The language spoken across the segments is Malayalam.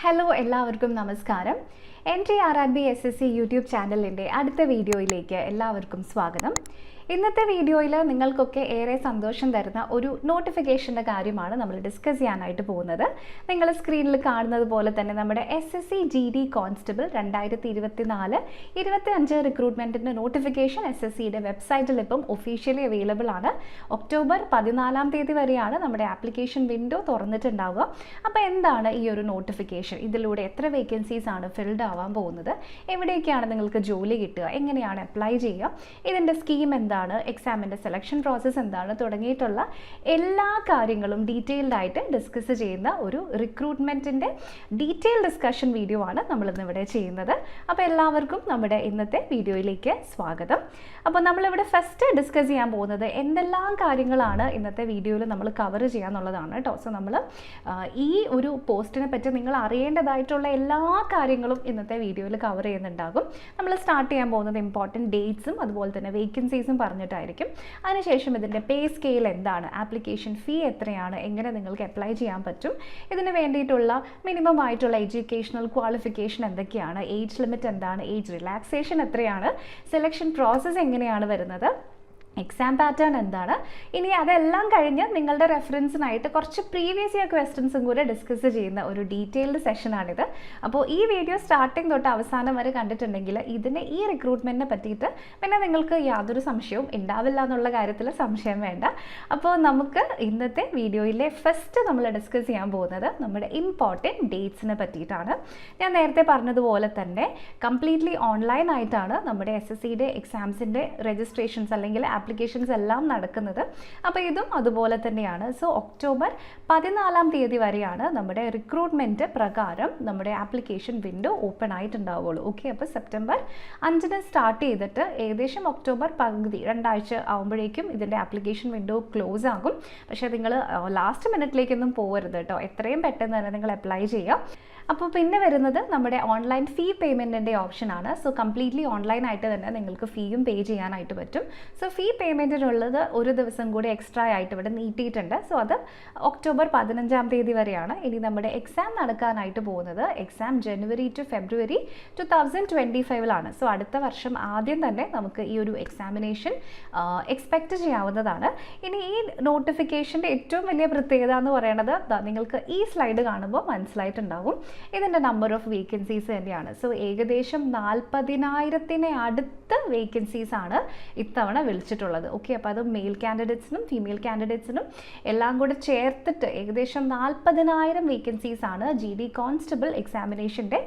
ഹലോ എല്ലാവർക്കും നമസ്കാരം. NTRRB SSC യൂട്യൂബ് ചാനലിൻ്റെ അടുത്ത വീഡിയോയിലേക്ക് എല്ലാവർക്കും സ്വാഗതം. ഇന്നത്തെ വീഡിയോയിൽ നിങ്ങൾക്കൊക്കെ ഏറെ സന്തോഷം തരുന്ന ഒരു നോട്ടിഫിക്കേഷൻ്റെ കാര്യമാണ് നമ്മൾ ഡിസ്കസ് ചെയ്യാനായിട്ട് പോകുന്നത്. നിങ്ങൾ സ്ക്രീനിൽ കാണുന്നത് പോലെ തന്നെ നമ്മുടെ SSC GD കോൺസ്റ്റബിൾ 2024-25 റിക്രൂട്ട്മെൻറ്റിൻ്റെ നോട്ടിഫിക്കേഷൻ SSCയുടെ വെബ്സൈറ്റിൽ ഇപ്പം ഒഫീഷ്യലി അവൈലബിൾ ആണ്. ഒക്ടോബർ 14 വരെയാണ് നമ്മുടെ ആപ്ലിക്കേഷൻ വിൻഡോ തുറന്നിട്ടുണ്ടാവുക. അപ്പോൾ എന്താണ് ഈ ഒരു നോട്ടിഫിക്കേഷൻ? ഇതിലൂടെ എത്ര വേക്കൻസീസ് ആണ് ഫിൽഡ് ആവാൻ പോകുന്നത്? എവിടേക്കാണ് നിങ്ങൾക്ക് ജോലി കിട്ടുക? എങ്ങനെയാണ് അപ്ലൈ ചെയ്യുക? ഇതിൻ്റെ സ്കീം എന്താണ്? എക്സാമിൻ്റെ സെലക്ഷൻ പ്രോസസ്സ് എന്താണ്? തുടങ്ങിയിട്ടുള്ള എല്ലാ കാര്യങ്ങളും ഡീറ്റെയിൽഡ് ആയിട്ട് ഡിസ്കസ് ചെയ്യുന്ന ഒരു റിക്രൂട്ട്മെൻറ്റിൻ്റെ ഡീറ്റെയിൽ ഡിസ്കഷൻ വീഡിയോ ആണ് നമ്മളിന്നിവിടെ ചെയ്യുന്നത്. അപ്പോൾ എല്ലാവർക്കും നമ്മുടെ ഇന്നത്തെ വീഡിയോയിലേക്ക് സ്വാഗതം. അപ്പോൾ നമ്മളിവിടെ ഫസ്റ്റ് ഡിസ്കസ് ചെയ്യാൻ പോകുന്നത് എന്തെല്ലാം കാര്യങ്ങളാണ് ഇന്നത്തെ വീഡിയോയിൽ നമ്മൾ കവർ ചെയ്യാന്നുള്ളതാണ് കേട്ടോ. സോ നമ്മൾ ഈ ഒരു പോസ്റ്റിനെ പറ്റി നിങ്ങൾ അറിയേണ്ടതായിട്ടുള്ള എല്ലാ കാര്യങ്ങളും ഇന്നത്തെ വീഡിയോയിൽ കവർ ചെയ്യുന്നുണ്ടാകും. നമ്മൾ സ്റ്റാർട്ട് ചെയ്യാൻ പോകുന്നത് ഇമ്പോർട്ടൻറ്റ് ഡേറ്റ്സും അതുപോലെ തന്നെ വേക്കൻസീസും പറഞ്ഞിട്ടായിരിക്കും. അതിനുശേഷം ഇതിൻ്റെ പേ സ്കെയിൽ എന്താണ്, ആപ്ലിക്കേഷൻ ഫീ എത്രയാണ്, എങ്ങനെ നിങ്ങൾക്ക് അപ്ലൈ ചെയ്യാൻ പറ്റും, ഇതിന് വേണ്ടിയിട്ടുള്ള മിനിമം ആയിട്ടുള്ള എഡ്യൂക്കേഷണൽ ക്വാളിഫിക്കേഷൻ എന്തൊക്കെയാണ്, ഏജ് ലിമിറ്റ് എന്താണ്, ഏജ് റിലാക്സേഷൻ എത്രയാണ്, സെലക്ഷൻ പ്രോസസ്സ് എങ്ങനെയാണ് വരുന്നത്, എക്സാം പാറ്റേൺ എന്താണ്, ഇനി അതെല്ലാം കഴിഞ്ഞ് നിങ്ങളുടെ റെഫറൻസിനായിട്ട് കുറച്ച് പ്രീവിയസ് ഇയർ ക്വസ്റ്റ്യൻസും കൂടെ ഡിസ്കസ് ചെയ്യുന്ന ഒരു ഡീറ്റെയിൽഡ് സെഷനാണിത്. അപ്പോൾ ഈ വീഡിയോ സ്റ്റാർട്ടിങ് തൊട്ട് അവസാനം വരെ കണ്ടിട്ടുണ്ടെങ്കിൽ ഈ റിക്രൂട്ട്മെൻറ്റിനെ പറ്റിയിട്ട് പിന്നെ നിങ്ങൾക്ക് യാതൊരു സംശയവും ഉണ്ടാവില്ല എന്നുള്ള കാര്യത്തിൽ സംശയം വേണ്ട. അപ്പോൾ നമുക്ക് ഇന്നത്തെ വീഡിയോയിലെ ഫസ്റ്റ് നമ്മൾ ഡിസ്കസ് ചെയ്യാൻ പോകുന്നത് നമ്മുടെ ഇമ്പോർട്ടൻറ്റ് ഡേറ്റ്സിനെ പറ്റിയിട്ടാണ്. ഞാൻ നേരത്തെ പറഞ്ഞതുപോലെ തന്നെ കംപ്ലീറ്റ്ലി ഓൺലൈൻ ആയിട്ടാണ് നമ്മുടെ SSCയുടെ എക്സാംസിൻ്റെ രജിസ്ട്രേഷൻസ് അല്ലെങ്കിൽ ആപ്ലിക്കേഷൻസ് എല്ലാം നടക്കുന്നത്. അപ്പോൾ ഇതും അതുപോലെ തന്നെയാണ്. സോ ഒക്ടോബർ 14 വരെയാണ് നമ്മുടെ റിക്രൂട്ട്മെൻറ്റ് പ്രകാരം നമ്മുടെ ആപ്ലിക്കേഷൻ വിൻഡോ ഓപ്പൺ ആയിട്ടുണ്ടാവുള്ളൂ. ഓക്കെ, അപ്പോൾ സെപ്റ്റംബർ 5 സ്റ്റാർട്ട് ചെയ്തിട്ട് ഏകദേശം ഒക്ടോബർ പകുതി 2 ആഴ്ച ആകുമ്പോഴേക്കും ഇതിൻ്റെ ആപ്ലിക്കേഷൻ വിൻഡോ ക്ലോസ് ആകും. പക്ഷേ നിങ്ങൾ ലാസ്റ്റ് മിനിറ്റിലേക്കൊന്നും പോകരുത് കേട്ടോ. എത്രയും പെട്ടെന്ന് തന്നെ നിങ്ങൾ അപ്ലൈ ചെയ്യുക. അപ്പോൾ പിന്നെ വരുന്നത് നമ്മുടെ ഓൺലൈൻ ഫീ പേയ്മെൻറ്റിൻ്റെ ഓപ്ഷനാണ്. സോ കംപ്ലീറ്റ്ലി ഓൺലൈനായിട്ട് തന്നെ നിങ്ങൾക്ക് ഫീയും പേ ചെയ്യാനായിട്ട് പറ്റും. സോ ഫീ പേയ്മെൻറ്റിനുള്ളത് ഒരു ദിവസം കൂടി എക്സ്ട്രാ ആയിട്ട് ഇവിടെ നീട്ടിയിട്ടുണ്ട്. സോ അത് ഒക്ടോബർ 15 വരെയാണ്. ഇനി നമ്മുടെ എക്സാം നടക്കാനായിട്ട് പോകുന്നത് exam January to February 2025 so അടുത്ത വർഷം ആദ്യം തന്നെ നമുക്ക് ഈ ഒരു എക്സാമിനേഷൻ എക്സ്പെക്റ്റ് ചെയ്യാവുന്നതാണ്. ഇനി ഈ നോട്ടിഫിക്കേഷൻ്റെ ഏറ്റവും വലിയ പ്രത്യേകത എന്ന് പറയുന്നത് നിങ്ങൾക്ക് ഈ സ്ലൈഡ് കാണുമ്പോൾ മനസ്സിലായിട്ടുണ്ടാവും. ഇതിൻ്റെ നമ്പർ ഓഫ് വേക്കൻസീസ് തന്നെയാണ്. സോ ഏകദേശം 40,000 അടുത്ത് വേക്കൻസീസ് ആണ് ഇത്തവണ വിളിച്ചിട്ടുള്ളത്. ഓക്കെ, അപ്പോൾ അത് മെയിൽ കാൻഡിഡേറ്റ്സിനും ഫീമെയിൽ കാൻഡിഡേറ്റ്സിനും എല്ലാം കൂടെ ചേർത്തിട്ട് ഏകദേശം 40,000 വേക്കൻസീസ് ആണ് GD കോൺസ്റ്റബിൾ എക്സാമിനേഷൻ്റെ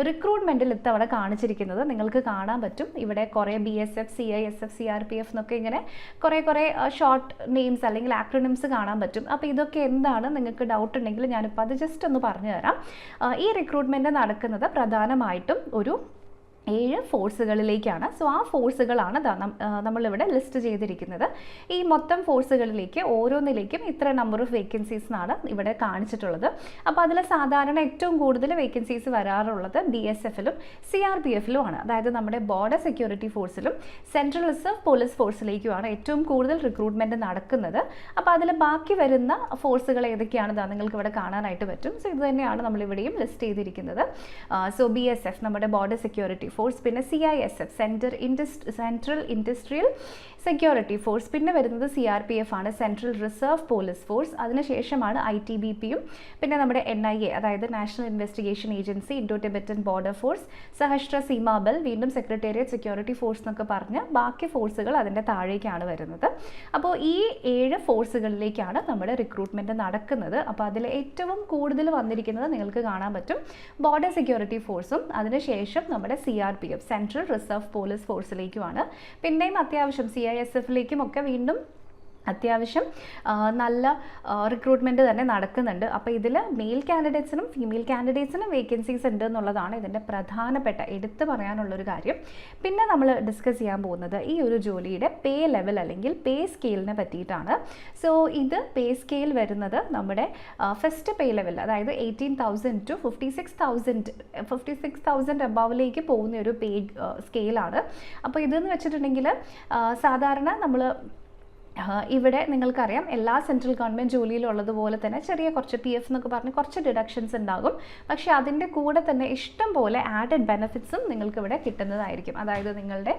റിക്രൂട്ട്മെൻറ്റിൽ ഇത്തവണ കാണിച്ചിരിക്കുന്നത്. നിങ്ങൾക്ക് കാണാൻ പറ്റും ഇവിടെ കുറേ BSF, CISF, CRPF എന്നൊക്കെ ഇങ്ങനെ കുറേ ഷോർട്ട് നെയിംസ് അല്ലെങ്കിൽ ആക്രോണിംസ് കാണാൻ പറ്റും. അപ്പോൾ ഇതൊക്കെ എന്താണ് നിങ്ങൾക്ക് ഡൗട്ട് ഉണ്ടെങ്കിൽ ഞാനിപ്പോൾ അത് ജസ്റ്റ് ഒന്ന് പറഞ്ഞു തരാം. ഈ റിക്രൂട്ട്മെൻറ്റ് നടക്കുന്നത് പ്രധാനമായിട്ടും ഒരു 7 ഫോഴ്സുകളിലേക്കാണ്. സോ ആ ഫോഴ്സുകളാണ് നമ്മളിവിടെ ലിസ്റ്റ് ചെയ്തിരിക്കുന്നത്. ഈ മൊത്തം ഫോഴ്സുകളിലേക്ക് ഓരോന്നിലേക്കും ഇത്ര നമ്പർ ഓഫ് വേക്കൻസീസ് എന്നാണ് ഇവിടെ കാണിച്ചിട്ടുള്ളത്. അപ്പോൾ അതിൽ സാധാരണ ഏറ്റവും കൂടുതൽ വേക്കൻസീസ് വരാറുള്ളത് BSFലും CRPFലും ആണ്. അതായത് നമ്മുടെ ബോർഡർ സെക്യൂരിറ്റി ഫോഴ്സിലും സെൻട്രൽ റിസർവ് പോലീസ് ഫോഴ്സിലേക്കുമാണ് ഏറ്റവും കൂടുതൽ റിക്രൂട്ട്മെൻറ്റ് നടക്കുന്നത്. അപ്പോൾ അതിൽ ബാക്കി വരുന്ന ഫോഴ്സുകൾ ഏതൊക്കെയാണെന്ന് നിങ്ങൾക്ക് ഇവിടെ കാണാനായിട്ട് പറ്റും. സോ ഇത് തന്നെയാണ് നമ്മളിവിടെയും ലിസ്റ്റ് ചെയ്തിരിക്കുന്നത്. സോ BSF നമ്മുടെ ബോർഡർ സെക്യൂരിറ്റി ഫോഴ്സ്, പിന്നെ CISF central industrial security force, പിന്നെ വരുന്നത് CRPF ആണ് സെൻട്രൽ റിസർവ് പോലീസ് ഫോഴ്സ്. അതിനുശേഷമാണ് ITBPയും പിന്നെ നമ്മുടെ NIA അതായത് national investigation agency, Indo Tibetan border force, Sashastra Seema Bal, വീണ്ടും സെക്രട്ടേറിയറ്റ് സെക്യൂരിറ്റി ഫോഴ്സ് എന്നൊക്കെ പറഞ്ഞ് ബാക്കി ഫോഴ്സുകൾ അതിൻ്റെ താഴേക്കാണ് വരുന്നത്. അപ്പോൾ ഈ 7 ഫോഴ്സുകളിലേക്കാണ് നമ്മുടെ റിക്രൂട്ട്മെൻറ്റ് നടക്കുന്നത്. അപ്പോൾ അതിൽ ഏറ്റവും കൂടുതൽ വന്നിരിക്കുന്നത് നിങ്ങൾക്ക് കാണാൻ പറ്റും ബോർഡർ സെക്യൂരിറ്റി ഫോഴ്സും അതിനുശേഷം നമ്മുടെ CRPF സെൻട്രൽ റിസർവ് പോലീസ് ഫോഴ്സിലേക്കുമാണ്. പിന്നെയും അത്യാവശ്യം CISFലേക്കും ഒക്കെ വീണ്ടും അത്യാവശ്യം നല്ല റിക്രൂട്ട്മെൻറ്റ് തന്നെ നടക്കുന്നുണ്ട്. അപ്പോൾ ഇതിൽ മെയിൽ കാൻഡിഡേറ്റ്സിനും ഫീമെയിൽ കാൻഡിഡേറ്റ്സിനും വേക്കൻസീസ് ഉണ്ട് എന്നുള്ളതാണ് ഇതിൻ്റെ പ്രധാനപ്പെട്ട എടുത്തു പറയാനുള്ളൊരു കാര്യം. പിന്നെ നമ്മൾ ഡിസ്കസ് ചെയ്യാൻ പോകുന്നത് ഈ ഒരു ജോലിയുടെ പേ ലെവൽ അല്ലെങ്കിൽ പേ സ്കെയിലിനെ പറ്റിയിട്ടാണ്. സോ ഇത് പേ സ്കെയിൽ വരുന്നത് നമ്മുടെ ഫസ്റ്റ് പേ ലെവൽ അതായത് 18,000 to 56,000 അബവിലേക്ക് പോകുന്ന ഒരു പേ സ്കെയിലാണ്. അപ്പോൾ ഇതെന്ന് വെച്ചിട്ടുണ്ടെങ്കിൽ സാധാരണ നമ്മൾ ഇവിടെ നിങ്ങൾക്കറിയാം എല്ലാ സെൻട്രൽ ഗവൺമെൻറ് ജോലിയിലുള്ളതുപോലെ തന്നെ ചെറിയ കുറച്ച് PF എന്നൊക്കെ പറഞ്ഞ് കുറച്ച് ഡിഡക്ഷൻസ് ഉണ്ടാകും. പക്ഷേ അതിൻ്റെ കൂടെ തന്നെ ഇഷ്ടം പോലെ ആഡഡ് ബെനിഫിറ്റ്സും നിങ്ങൾക്ക് ഇവിടെ കിട്ടുന്നതായിരിക്കും. അതായത് നിങ്ങളുടെ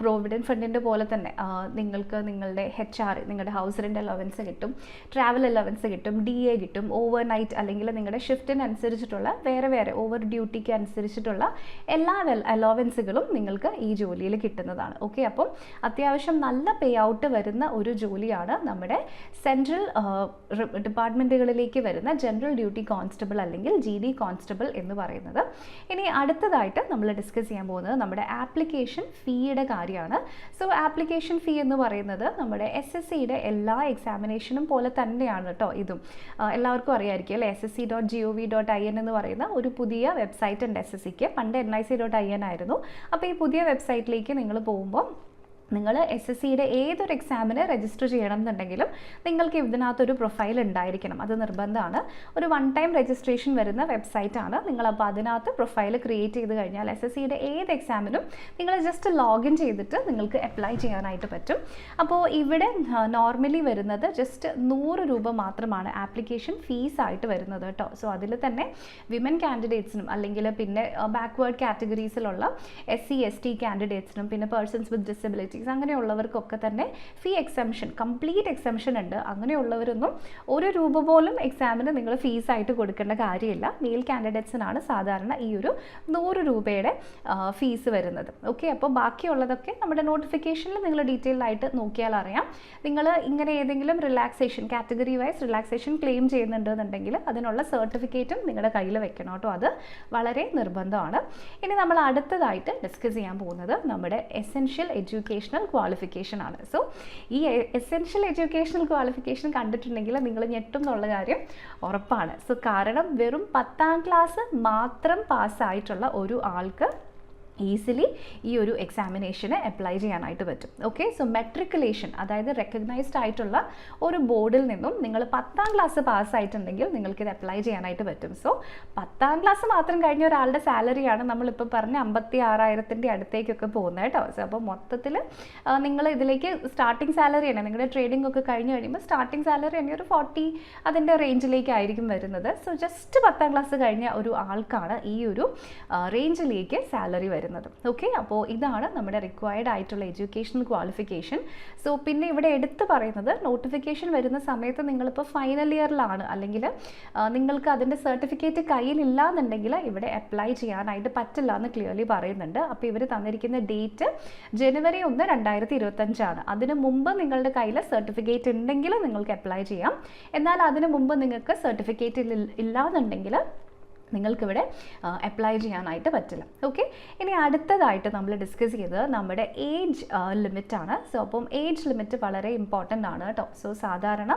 പ്രോവിഡൻറ്റ് ഫണ്ടിൻ്റെ പോലെ തന്നെ നിങ്ങൾക്ക് നിങ്ങളുടെ HR, നിങ്ങളുടെ ഹൗസ് റെൻ്റ് അലവൻസ് കിട്ടും, ട്രാവൽ അലവൻസ് കിട്ടും, DA കിട്ടും, ഓവർ നൈറ്റ് അല്ലെങ്കിൽ നിങ്ങളുടെ ഷിഫ്റ്റിനനുസരിച്ചിട്ടുള്ള വേറെ ഓവർ ഡ്യൂട്ടിക്ക് അനുസരിച്ചിട്ടുള്ള എല്ലാ അലവൻസുകളും നിങ്ങൾക്ക് ഈ ജോലിയിൽ കിട്ടുന്നതാണ്. ഓക്കെ, അപ്പം അത്യാവശ്യം നല്ല പേ ഔട്ട് വരുന്ന ഒരു ജോലിയാണ് നമ്മുടെ സെൻട്രൽ ഡിപ്പാർട്ട്മെൻറ്റുകളിലേക്ക് വരുന്ന ജനറൽ ഡ്യൂട്ടി കോൺസ്റ്റബിൾ അല്ലെങ്കിൽ GD കോൺസ്റ്റബിൾ എന്ന് പറയുന്നത്. ഇനി അടുത്തതായിട്ട് നമ്മൾ ഡിസ്കസ് ചെയ്യാൻ പോകുന്നത് നമ്മുടെ ആപ്ലിക്കേഷൻ ഫീയുടെ കാര്യമാണ്. സോ ആപ്ലിക്കേഷൻ ഫീ എന്ന് പറയുന്നത് നമ്മുടെ SSCയുടെ എല്ലാ എക്സാമിനേഷനും പോലെ തന്നെയാണ് കേട്ടോ. ഇതും എല്ലാവർക്കും അറിയാമായിരിക്കും അല്ലേ. SSC.gov.in എന്ന് പറയുന്ന ഒരു പുതിയ വെബ്സൈറ്റ് ഉണ്ട് SSCക്ക്. പണ്ട് NIC.in ആയിരുന്നു. അപ്പോൾ ഈ പുതിയ വെബ്സൈറ്റിലേക്ക് നിങ്ങൾ പോകുമ്പോൾ നിങ്ങൾ SSCയുടെ ഏതൊരു എക്സാമിന് രജിസ്റ്റർ ചെയ്യണം എന്നുണ്ടെങ്കിലും നിങ്ങൾക്ക് ഇതിനകത്തൊരു പ്രൊഫൈൽ ഉണ്ടായിരിക്കണം. അത് നിർബന്ധമാണ്. ഒരു 1 ടൈം രജിസ്ട്രേഷൻ വരുന്ന വെബ്സൈറ്റാണ്. നിങ്ങളപ്പോൾ അതിനകത്ത് പ്രൊഫൈൽ ക്രിയേറ്റ് ചെയ്ത് കഴിഞ്ഞാൽ SSCയുടെ ഏത് എക്സാമിനും നിങ്ങൾ ജസ്റ്റ് ലോഗിൻ ചെയ്തിട്ട് നിങ്ങൾക്ക് അപ്ലൈ ചെയ്യാനായിട്ട് പറ്റും. അപ്പോൾ ഇവിടെ നോർമലി വരുന്നത് ജസ്റ്റ് 100 രൂപ മാത്രമാണ് ആപ്ലിക്കേഷൻ ഫീസായിട്ട് വരുന്നത് കേട്ടോ. സോ അതിൽ തന്നെ വിമൻ കാൻഡിഡേറ്റ്സിനും അല്ലെങ്കിൽ പിന്നെ ബാക്ക്വേർഡ് കാറ്റഗറീസിലുള്ള SC ST കാൻഡിഡേറ്റ്സിനും പിന്നെ പേഴ്സൺസ് വിത്ത് ഡിസബിലിറ്റി അങ്ങനെയുള്ളവർക്കൊക്കെ തന്നെ ഫീ എക്സംഷൻ, കംപ്ലീറ്റ് എക്സംഷൻ ഉണ്ട്. അങ്ങനെയുള്ളവരൊന്നും 1 രൂപ പോലും എക്സാമിന് നിങ്ങൾ ഫീസായിട്ട് കൊടുക്കേണ്ട കാര്യമില്ല. മെയിൽ കാൻഡിഡേറ്റ്സിനാണ് സാധാരണ ഈ ഒരു 100 രൂപയുടെ ഫീസ് വരുന്നത്. ഓക്കെ, അപ്പോൾ ബാക്കിയുള്ളതൊക്കെ നമ്മുടെ നോട്ടിഫിക്കേഷനിൽ നിങ്ങൾ ഡീറ്റെയിൽഡ് ആയിട്ട് നോക്കിയാൽ അറിയാം. നിങ്ങൾ ഇങ്ങനെ ഏതെങ്കിലും relaxation category wise relaxation claim ചെയ്യുന്നുണ്ടെന്നുണ്ടെങ്കിൽ അതിനുള്ള സർട്ടിഫിക്കറ്റും നിങ്ങളുടെ കയ്യിൽ വെക്കണം കേട്ടോ. അത് വളരെ നിർബന്ധമാണ്. ഇനി നമ്മൾ അടുത്തതായിട്ട് ഡിസ്കസ് ചെയ്യാൻ പോകുന്നത് നമ്മുടെ എസെൻഷ്യൽ എഡ്യൂക്കേഷണൽ ക്വാളിഫിക്കേഷൻ ആണ്. സോ ഈ എസെൻഷ്യൽ എഡ്യൂക്കേഷണൽ ക്വാളിഫിക്കേഷൻ കണ്ടിട്ടുണ്ടെങ്കിൽ നിങ്ങൾ ഞെട്ടും എന്നുള്ള കാര്യം ഉറപ്പാണ്. സോ കാരണം വെറും 10ാം ക്ലാസ് മാത്രം പാസ്സായിട്ടുള്ള ഒരു ആൾക്ക് ഈസിലി ഈ ഒരു എക്സാമിനേഷന് അപ്ലൈ ചെയ്യാനായിട്ട് പറ്റും. ഓക്കെ, സോ മെട്രിക്കുലേഷൻ അതായത് റെക്കഗ്നൈസ്ഡ് ആയിട്ടുള്ള ഒരു ബോർഡിൽ നിന്നും നിങ്ങൾ 10ാം ക്ലാസ് പാസ്സായിട്ടുണ്ടെങ്കിൽ നിങ്ങൾക്കിത് അപ്ലൈ ചെയ്യാനായിട്ട് പറ്റും. സോ 10ാം ക്ലാസ് മാത്രം കഴിഞ്ഞ ഒരാളുടെ സാലറിയാണ് നമ്മളിപ്പോൾ പറഞ്ഞ 56,000-ൻ്റെ അടുത്തേക്കൊക്കെ പോകുന്നത് കേട്ടോ. സോ അപ്പോൾ മൊത്തത്തിൽ നിങ്ങൾ ഇതിലേക്ക് സ്റ്റാർട്ടിംഗ് സാലറി ആണ് നിങ്ങളുടെ ട്രേഡിംഗ് ഒക്കെ കഴിഞ്ഞ് കഴിയുമ്പോൾ സ്റ്റാർട്ടിംഗ് സാലറി തന്നെ ഒരു 40 അതിൻ്റെ റേഞ്ചിലേക്കായിരിക്കും വരുന്നത്. സോ ജസ്റ്റ് 10ാം ക്ലാസ് കഴിഞ്ഞ ഒരു ആൾക്കാണ് ഈ ഒരു റേഞ്ചിലേക്ക് സാലറി വരുന്നത്. ഓക്കെ, അപ്പോൾ ഇതാണ് നമ്മുടെ റിക്വയർഡ് ആയിട്ടുള്ള എഡ്യൂക്കേഷണൽ ക്വാളിഫിക്കേഷൻ. സോ പിന്നെ ഇവിടെ എടുത്തു പറയുന്നത് നോട്ടിഫിക്കേഷൻ വരുന്ന സമയത്ത് നിങ്ങളിപ്പോൾ ഫൈനൽ ഇയറിലാണ് അല്ലെങ്കിൽ നിങ്ങൾക്ക് അതിൻ്റെ സർട്ടിഫിക്കറ്റ് കയ്യിലില്ല എന്നുണ്ടെങ്കിൽ ഇവിടെ അപ്ലൈ ചെയ്യാനായിട്ട് പറ്റില്ല എന്ന് ക്ലിയർലി പറയുന്നുണ്ട്. അപ്പോൾ ഇവർ തന്നിരിക്കുന്ന ഡേറ്റ് January 1, 2025 അതിന് മുമ്പ് നിങ്ങളുടെ കയ്യിൽ സർട്ടിഫിക്കറ്റ് ഉണ്ടെങ്കിൽ നിങ്ങൾക്ക് അപ്ലൈ ചെയ്യാം. എന്നാൽ അതിന് മുമ്പ് നിങ്ങൾക്ക് സർട്ടിഫിക്കറ്റ് ഇല്ല എന്നുണ്ടെങ്കിൽ നിങ്ങൾക്കിവിടെ അപ്ലൈ ചെയ്യാനായിട്ട് പറ്റില്ല. ഓക്കെ, ഇനി അടുത്തതായിട്ട് നമ്മൾ ഡിസ്കസ് ചെയ്തത് നമ്മുടെ ഏജ് ലിമിറ്റാണ്. സോ അപ്പം ഏജ് ലിമിറ്റ് വളരെ ഇമ്പോർട്ടൻ്റ് ആണ് കേട്ടോ. സോ സാധാരണ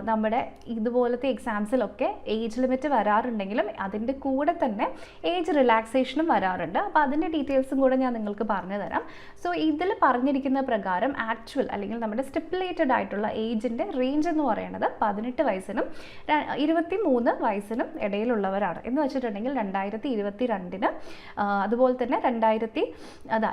നമ്മുടെ ഇതുപോലത്തെ എക്സാംസിലൊക്കെ ഏജ് ലിമിറ്റ് വരാറുണ്ടെങ്കിലും അതിൻ്റെ കൂടെ തന്നെ ഏജ് റിലാക്സേഷനും വരാറുണ്ട്. അപ്പോൾ അതിൻ്റെ ഡീറ്റെയിൽസും കൂടെ ഞാൻ നിങ്ങൾക്ക് പറഞ്ഞു തരാം. സോ ഇതിൽ പറഞ്ഞിരിക്കുന്ന പ്രകാരം ആക്ച്വൽ അല്ലെങ്കിൽ നമ്മുടെ സ്റ്റിപ്പുലേറ്റഡ് ആയിട്ടുള്ള ഏജിൻ്റെ റേഞ്ച് എന്ന് പറയുന്നത് 18 വയസ്സിനും 23 വയസ്സിനും ഇടയിലുള്ളവരാണ്. എന്ന് വെച്ചിട്ടുണ്ടെങ്കിൽ 2022 അതുപോലെ തന്നെ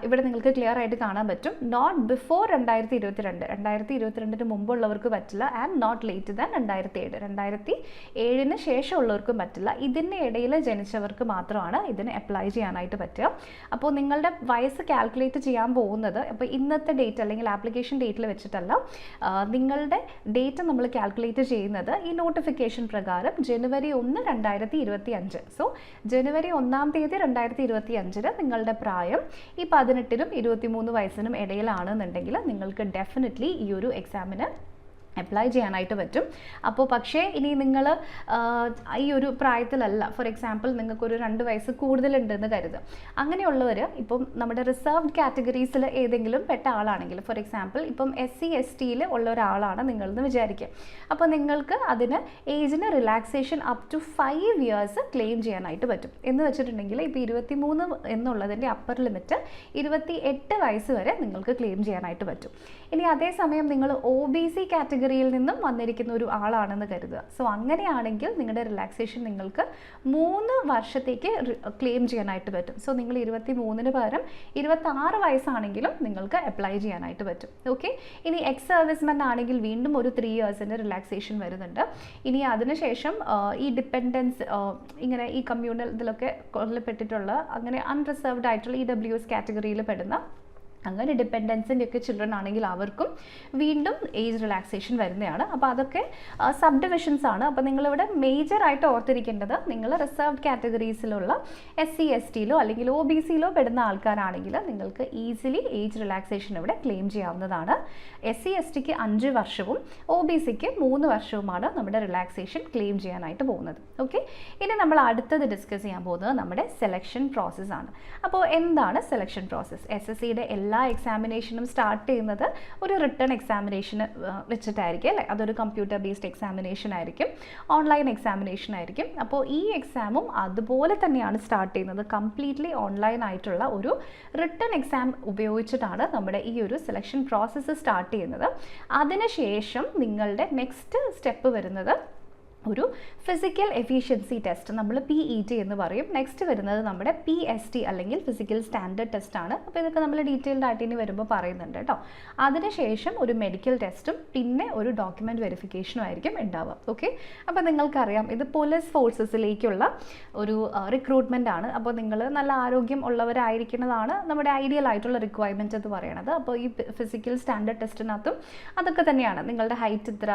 ഇവിടെ നിങ്ങൾക്ക് ക്ലിയർ ആയിട്ട് കാണാൻ പറ്റും. നോട്ട് ബിഫോർ 2022 മുമ്പുള്ളവർക്ക് പറ്റില്ല ആൻഡ് നോട്ട് ലേറ്റ് ദാൻ 2007 ശേഷമുള്ളവർക്കും പറ്റില്ല. ഇതിൻ്റെ ഇടയിൽ ജനിച്ചവർക്ക് മാത്രമാണ് ഇതിന് അപ്ലൈ ചെയ്യാനായിട്ട് പറ്റുക. അപ്പോൾ നിങ്ങളുടെ വയസ്സ് കാൽക്കുലേറ്റ് ചെയ്യാൻ പോകുന്നത് അപ്പോൾ ഇന്നത്തെ ഡേറ്റ് അല്ലെങ്കിൽ ആപ്ലിക്കേഷൻ ഡേറ്റിൽ വെച്ചിട്ടല്ല, നിങ്ങളുടെ ഡേറ്റ് നമ്മൾ കാൽക്കുലേറ്റ് ചെയ്യുന്നത് ഈ നോട്ടിഫിക്കേഷൻ പ്രകാരം January 1, 2025. സോ January 1 2025 നിങ്ങളുടെ പ്രായം ഈ 18നും 23 വയസ്സിനും ഇടയിലാണെന്നുണ്ടെങ്കിൽ നിങ്ങൾക്ക് ഡെഫിനറ്റ്ലി ഈ ഒരു എക്സാമിന് അപ്ലൈ ചെയ്യാനായിട്ട് പറ്റും. അപ്പോൾ പക്ഷേ ഇനി നിങ്ങൾ ഈ ഒരു പ്രായത്തിലല്ല, ഫോർ എക്സാമ്പിൾ നിങ്ങൾക്കൊരു 2 വയസ്സ് കൂടുതലുണ്ടെന്ന് കരുതുക. അങ്ങനെയുള്ളവർ ഇപ്പം നമ്മുടെ റിസർവ്ഡ് കാറ്റഗറീസിൽ ഏതെങ്കിലും പെട്ട ആളാണെങ്കിൽ, ഫോർ എക്സാമ്പിൾ ഇപ്പം SC STയിൽ ഉള്ള ഒരാളാണ് നിങ്ങളെന്ന് വിചാരിക്കുക. അപ്പോൾ നിങ്ങൾക്ക് അതിന് ഏജിന് relaxation up to 5 years claim ചെയ്യാനായിട്ട് പറ്റും. എന്ന് വെച്ചിട്ടുണ്ടെങ്കിൽ ഇപ്പോൾ 23 എന്നുള്ളതിൻ്റെ അപ്പർ ലിമിറ്റ് 28 വയസ്സ് വരെ നിങ്ങൾക്ക് ക്ലെയിം ചെയ്യാനായിട്ട് പറ്റും. ഇനി അതേസമയം നിങ്ങൾ OBC കാറ്റഗറി കാറ്റഗറിയിൽ നിന്നും വന്നിരിക്കുന്ന ഒരു ആളാണെന്ന് കരുതുക. സോ അങ്ങനെയാണെങ്കിൽ നിങ്ങളുടെ റിലാക്സേഷൻ നിങ്ങൾക്ക് 3 വർഷത്തേക്ക് ക്ലെയിം ചെയ്യാനായിട്ട് പറ്റും. സോ നിങ്ങൾ 23-ന് പകരം 26 വയസ്സാണെങ്കിലും നിങ്ങൾക്ക് അപ്ലൈ ചെയ്യാനായിട്ട് പറ്റും. ഓക്കെ, ഇനി എക്സ് സർവീസ്മെൻ ആണെങ്കിൽ വീണ്ടും ഒരു 3 ഇയേഴ്സിൻ്റെ റിലാക്സേഷൻ വരുന്നുണ്ട്. ഇനി അതിനുശേഷം ഈ ഡിപ്പെൻഡൻസ് ഇങ്ങനെ ഈ കമ്മ്യൂണൽ ഇതിലൊക്കെ കൊല്ലപ്പെട്ടിട്ടുള്ള അങ്ങനെ അൺറിസർവ്ഡ് ആയിട്ടുള്ള EWS കാറ്റഗറിയിൽ പെടുന്ന അങ്ങനെ ഡിപ്പെൻഡൻസിൻ്റെ ഒക്കെ ചിൽഡ്രൻ ആണെങ്കിൽ അവർക്കും വീണ്ടും ഏജ് റിലാക്സേഷൻ വരുന്നതാണ്. അപ്പോൾ അതൊക്കെ സബ് ഡിവിഷൻസ് ആണ്. അപ്പോൾ നിങ്ങളിവിടെ മേജറായിട്ട് ഓർത്തിരിക്കേണ്ടത്, നിങ്ങൾ റിസർവ്ഡ് കാറ്റഗറീസിലുള്ള SC STയിലോ അല്ലെങ്കിൽ OBCയിലോ പെടുന്ന ആൾക്കാരാണെങ്കിൽ നിങ്ങൾക്ക് ഈസിലി ഏജ് റിലാക്സേഷൻ ഇവിടെ ക്ലെയിം ചെയ്യാവുന്നതാണ്. SC STക്ക് 5 വർഷവും OBCക്ക് 3 വർഷവുമാണ് നമ്മുടെ റിലാക്സേഷൻ ക്ലെയിം ചെയ്യാനായിട്ട് പോകുന്നത്. ഓക്കെ, ഇനി നമ്മൾ അടുത്തത് ഡിസ്കസ് ചെയ്യാൻ പോകുന്നത് നമ്മുടെ സെലക്ഷൻ പ്രോസസ്സാണ്. അപ്പോൾ എന്താണ് സെലക്ഷൻ പ്രോസസ്സ്? SSCയുടെ എല്ലാ എക്സാമിനേഷനും സ്റ്റാർട്ട് ചെയ്യുന്നത് ഒരു റിട്ടൺ എക്സാമിനേഷൻ വെച്ചിട്ടായിരിക്കും അല്ലേ? അതൊരു കമ്പ്യൂട്ടർ ബേസ്ഡ് എക്സാമിനേഷൻ ആയിരിക്കും, ഓൺലൈൻ എക്സാമിനേഷൻ ആയിരിക്കും. അപ്പോൾ ഈ എക്സാമും അതുപോലെ തന്നെയാണ് സ്റ്റാർട്ട് ചെയ്യുന്നത്. കംപ്ലീറ്റ്ലി ഓൺലൈൻ ആയിട്ടുള്ള ഒരു റിട്ടൺ എക്സാം ഉപയോഗിച്ചിട്ടാണ് നമ്മുടെ ഈ ഒരു സെലക്ഷൻ പ്രോസസ്സ് സ്റ്റാർട്ട് ചെയ്യുന്നത്. അതിനുശേഷം നിങ്ങളുടെ നെക്സ്റ്റ് സ്റ്റെപ്പ് വരുന്നത് ഒരു ഫിസിക്കൽ എഫിഷ്യൻസി ടെസ്റ്റ്, നമ്മൾ PET എന്ന് പറയും. നെക്സ്റ്റ് വരുന്നത് നമ്മുടെ PST അല്ലെങ്കിൽ ഫിസിക്കൽ സ്റ്റാൻഡേർഡ് ടെസ്റ്റ് ആണ്. അപ്പോൾ ഇതൊക്കെ നമ്മൾ ഡീറ്റെയിൽഡ് ആയിട്ട് ഇനി വരുമ്പോൾ പറയുന്നുണ്ട് കേട്ടോ. അതിനുശേഷം ഒരു മെഡിക്കൽ ടെസ്റ്റും പിന്നെ ഒരു ഡോക്യുമെൻറ്റ് വെരിഫിക്കേഷനും ആയിരിക്കും ഉണ്ടാവുക. ഓക്കെ, അപ്പോൾ നിങ്ങൾക്കറിയാം ഇത് പോലീസ് ഫോഴ്സസിലേക്കുള്ള ഒരു റിക്രൂട്ട്മെൻ്റ് ആണ്. അപ്പോൾ നിങ്ങൾ നല്ല ആരോഗ്യം ഉള്ളവരായിരിക്കുന്നതാണ് നമ്മുടെ ഐഡിയൽ ആയിട്ടുള്ള റിക്വയർമെൻറ്റ് എന്ന് പറയുന്നത്. അപ്പോൾ ഈ ഫിസിക്കൽ സ്റ്റാൻഡേർഡ് ടെസ്റ്റിനകത്തും അതൊക്കെ തന്നെയാണ്. നിങ്ങളുടെ ഹൈറ്റ് ഇത്ര,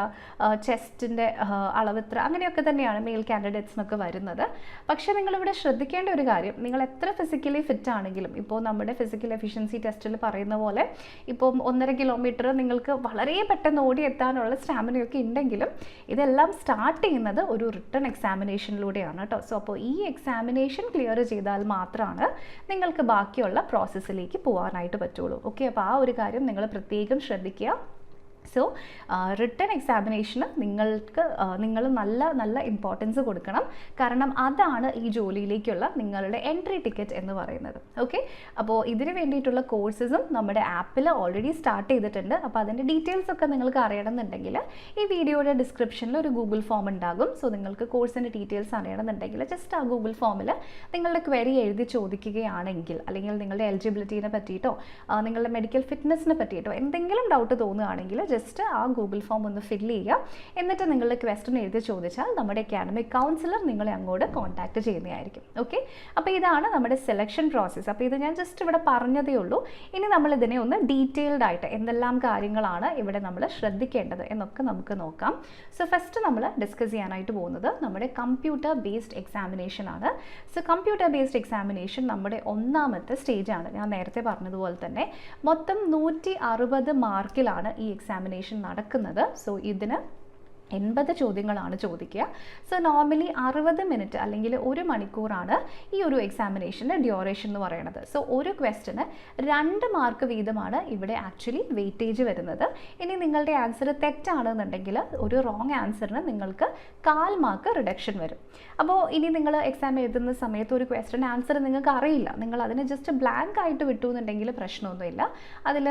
ചെസ്റ്റിൻ്റെ അളവ് ഇത്ര, അങ്ങനെയൊക്കെ തന്നെയാണ് മെയിൽ കാൻഡിഡേറ്റ്സിനൊക്കെ വരുന്നത്. പക്ഷേ നിങ്ങളിവിടെ ശ്രദ്ധിക്കേണ്ട ഒരു കാര്യം, നിങ്ങൾ എത്ര ഫിസിക്കലി ഫിറ്റ് ആണെങ്കിലും, ഇപ്പോൾ നമ്മുടെ ഫിസിക്കൽ എഫിഷ്യൻസി ടെസ്റ്റിൽ പറയുന്ന പോലെ ഇപ്പം 1.5 കിലോമീറ്റർ നിങ്ങൾക്ക് വളരെ പെട്ടെന്ന് ഓടിയെത്താനുള്ള സ്റ്റാമിനയൊക്കെ ഉണ്ടെങ്കിലും ഇതെല്ലാം സ്റ്റാർട്ട് ചെയ്യുന്നത് ഒരു റിട്ടൺ എക്സാമിനേഷനിലൂടെയാണ് കേട്ടോ. സോ അപ്പോൾ ഈ എക്സാമിനേഷൻ ക്ലിയർ ചെയ്താൽ മാത്രമാണ് നിങ്ങൾക്ക് ബാക്കിയുള്ള പ്രോസസ്സിലേക്ക് പോകാനായിട്ട് പറ്റുള്ളൂ. ഓക്കെ, അപ്പോൾ ആ ഒരു കാര്യം നിങ്ങൾ പ്രത്യേകം ശ്രദ്ധിക്കുക. സോ റിട്ടൺ എക്സാമിനേഷന് നിങ്ങൾ നല്ല ഇമ്പോർട്ടൻസ് കൊടുക്കണം. കാരണം അതാണ് ഈ ജോലിയിലേക്കുള്ള നിങ്ങളുടെ എൻട്രി ടിക്കറ്റ് എന്ന് പറയുന്നത്. ഓക്കെ, അപ്പോൾ ഇതിന് വേണ്ടിയിട്ടുള്ള കോഴ്സസും നമ്മുടെ ആപ്പിൽ ഓൾറെഡി സ്റ്റാർട്ട് ചെയ്തിട്ടുണ്ട്. അപ്പോൾ അതിൻ്റെ ഡീറ്റെയിൽസ് ഒക്കെ നിങ്ങൾക്ക് അറിയണമെന്നുണ്ടെങ്കിൽ ഈ വീഡിയോയുടെ ഡിസ്ക്രിപ്ഷനിൽ ഒരു ഗൂഗിൾ ഫോം ഉണ്ടാകും. സോ നിങ്ങൾക്ക് കോഴ്സിൻ്റെ ഡീറ്റെയിൽസ് അറിയണമെന്നുണ്ടെങ്കിൽ ജസ്റ്റ് ആ ഗൂഗിൾ ഫോമിൽ നിങ്ങളുടെ ക്വയറി എഴുതി ചോദിക്കുകയാണെങ്കിൽ, അല്ലെങ്കിൽ നിങ്ങളുടെ എലിജിബിലിറ്റീനെ പറ്റിയിട്ടോ നിങ്ങളുടെ മെഡിക്കൽ ഫിറ്റ്നസ്സിനെ പറ്റിയിട്ടോ എന്തെങ്കിലും ഡൗട്ട് തോന്നുകയാണെങ്കിൽ ജസ്റ്റ് ആ ഗൂഗിൾ ഫോം ഒന്ന് ഫില്ല് ചെയ്യുക. എന്നിട്ട് നിങ്ങളുടെ ക്വസ്റ്റ്യൻ എഴുതി ചോദിച്ചാൽ നമ്മുടെ അക്കാഡമിക് കൗൺസിലർ നിങ്ങളെ അങ്ങോട്ട് കോൺടാക്ട് ചെയ്യുന്നതായിരിക്കും. ഓക്കെ, അപ്പോൾ ഇതാണ് നമ്മുടെ സെലക്ഷൻ പ്രോസസ്സ്. അപ്പോൾ ഇത് ഞാൻ ജസ്റ്റ് ഇവിടെ പറഞ്ഞതേ ഉള്ളൂ. ഇനി നമ്മൾ ഇതിനെ ഒന്ന് ഡീറ്റെയിൽഡ് ആയിട്ട് എന്തെല്ലാം കാര്യങ്ങളാണ് ഇവിടെ നമ്മൾ ശ്രദ്ധിക്കേണ്ടത് എന്നൊക്കെ നമുക്ക് നോക്കാം. സോ ഫസ്റ്റ് നമ്മൾ ഡിസ്കസ് ചെയ്യാനായിട്ട് പോകുന്നത് നമ്മുടെ കമ്പ്യൂട്ടർ ബേസ്ഡ് എക്സാമിനേഷൻ ആണ്. സോ കമ്പ്യൂട്ടർ ബേസ്ഡ് എക്സാമിനേഷൻ നമ്മുടെ ഒന്നാമത്തെ സ്റ്റേജാണ്. ഞാൻ നേരത്തെ പറഞ്ഞതുപോലെ തന്നെ മൊത്തം 160 മാർക്കിലാണ് ഈ എക്സാമിനേഷൻ നടക്കുന്നത്. സോ ഇതിന് 80 ചോദ്യങ്ങളാണ് ചോദിക്കുക. സോ നോർമലി 60 മിനിറ്റ് അല്ലെങ്കിൽ 1 മണിക്കൂറാണ് ഈ ഒരു എക്സാമിനേഷൻ്റെ ഡ്യൂറേഷൻ എന്ന് പറയുന്നത്. സോ ഒരു ക്വസ്റ്റിന് 2 മാർക്ക് വീതമാണ് ഇവിടെ ആക്ച്വലി വെയിറ്റേജ് വരുന്നത്. ഇനി നിങ്ങളുടെ ആൻസർ തെറ്റാണെന്നുണ്ടെങ്കിൽ ഒരു റോങ് ആൻസറിന് നിങ്ങൾക്ക് 1/4 മാർക്ക് റിഡക്ഷൻ വരും. അപ്പോൾ ഇനി നിങ്ങൾ എക്സാം എഴുതുന്ന സമയത്ത് ഒരു ക്വസ്റ്റിൻ്റെ ആൻസർ നിങ്ങൾക്ക് അറിയില്ല, നിങ്ങൾ അതിനെ ജസ്റ്റ് ബ്ലാങ്ക് ആയിട്ട് വിട്ടു എന്നുണ്ടെങ്കിൽ പ്രശ്നമൊന്നുമില്ല, അതിൽ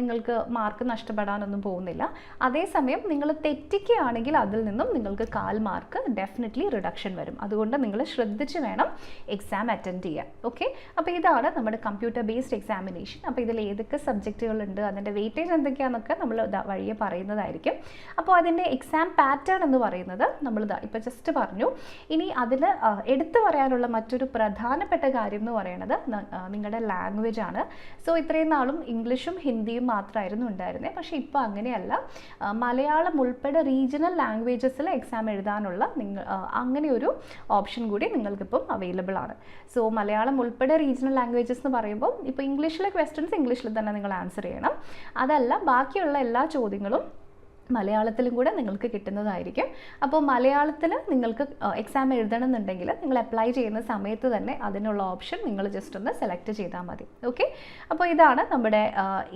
നിങ്ങൾക്ക് മാർക്ക് നഷ്ടപ്പെടാനൊന്നും പോകുന്നില്ല. അതേസമയം നിങ്ങൾ തെറ്റിക്കുകയാണെങ്കിൽ അതിൽ നിന്നും നിങ്ങൾക്ക് 1/4 മാർക്ക് ഡെഫിനറ്റ്ലി റിഡക്ഷൻ വരും. അതുകൊണ്ട് നിങ്ങൾ ശ്രദ്ധിച്ച് വേണം എക്സാം അറ്റൻഡ് ചെയ്യാൻ. ഓക്കെ, അപ്പോൾ ഇതാണ് നമ്മുടെ കമ്പ്യൂട്ടർ ബേസ്ഡ് എക്സാമിനേഷൻ. അപ്പോൾ ഇതിൽ ഏതൊക്കെ സബ്ജക്റ്റുകളുണ്ട്, അതിൻ്റെ വെയിറ്റേജ് എന്തൊക്കെയാണെന്നൊക്കെ നമ്മൾ വഴിയെ പറയുന്നതായിരിക്കും. അപ്പോൾ അതിൻ്റെ എക്സാം പാറ്റേൺ എന്ന് പറയുന്നത് നമ്മൾ ഇപ്പോൾ ജസ്റ്റ് പറഞ്ഞു. ഇനി അതിൽ എടുത്തു പറയാനുള്ള മറ്റൊരു പ്രധാനപ്പെട്ട കാര്യം എന്ന് പറയുന്നത് നിങ്ങളുടെ ലാംഗ്വേജ് ആണ്. സോ ഇത്രയും നാളും ഇംഗ്ലീഷും ഹിന്ദിയും മാത്രമായിരുന്നു ഉണ്ടായിരുന്നത്. പക്ഷേ ഇപ്പോൾ അങ്ങനെയല്ല, മലയാളം ഉൾപ്പെടെ റീജിയണൽ ലാംഗ്വേജസിൽ എക്സാം എഴുതാനുള്ള അങ്ങനെ ഒരു ഓപ്ഷൻ കൂടി നിങ്ങൾക്കിപ്പം അവൈലബിൾ ആണ്. സോ മലയാളം ഉൾപ്പെടെ റീജിയണൽ ലാംഗ്വേജസ് എന്ന് പറയുമ്പോൾ ഇപ്പോൾ ഇംഗ്ലീഷിലെ ക്വസ്റ്റ്യൻസ് ഇംഗ്ലീഷിൽ തന്നെ നിങ്ങൾ ആൻസർ ചെയ്യണം. അതല്ല, ബാക്കിയുള്ള എല്ലാ ചോദ്യങ്ങളും മലയാളത്തിലും കൂടെ നിങ്ങൾക്ക് കിട്ടുന്നതായിരിക്കും. അപ്പോൾ മലയാളത്തിൽ നിങ്ങൾക്ക് എക്സാം എഴുതണമെന്നുണ്ടെങ്കിൽ നിങ്ങൾ അപ്ലൈ ചെയ്യുന്ന സമയത്ത് തന്നെ അതിനുള്ള ഓപ്ഷൻ നിങ്ങൾ ജസ്റ്റ് ഒന്ന് സെലക്ട് ചെയ്താൽ മതി. ഓക്കെ, അപ്പോൾ ഇതാണ് നമ്മുടെ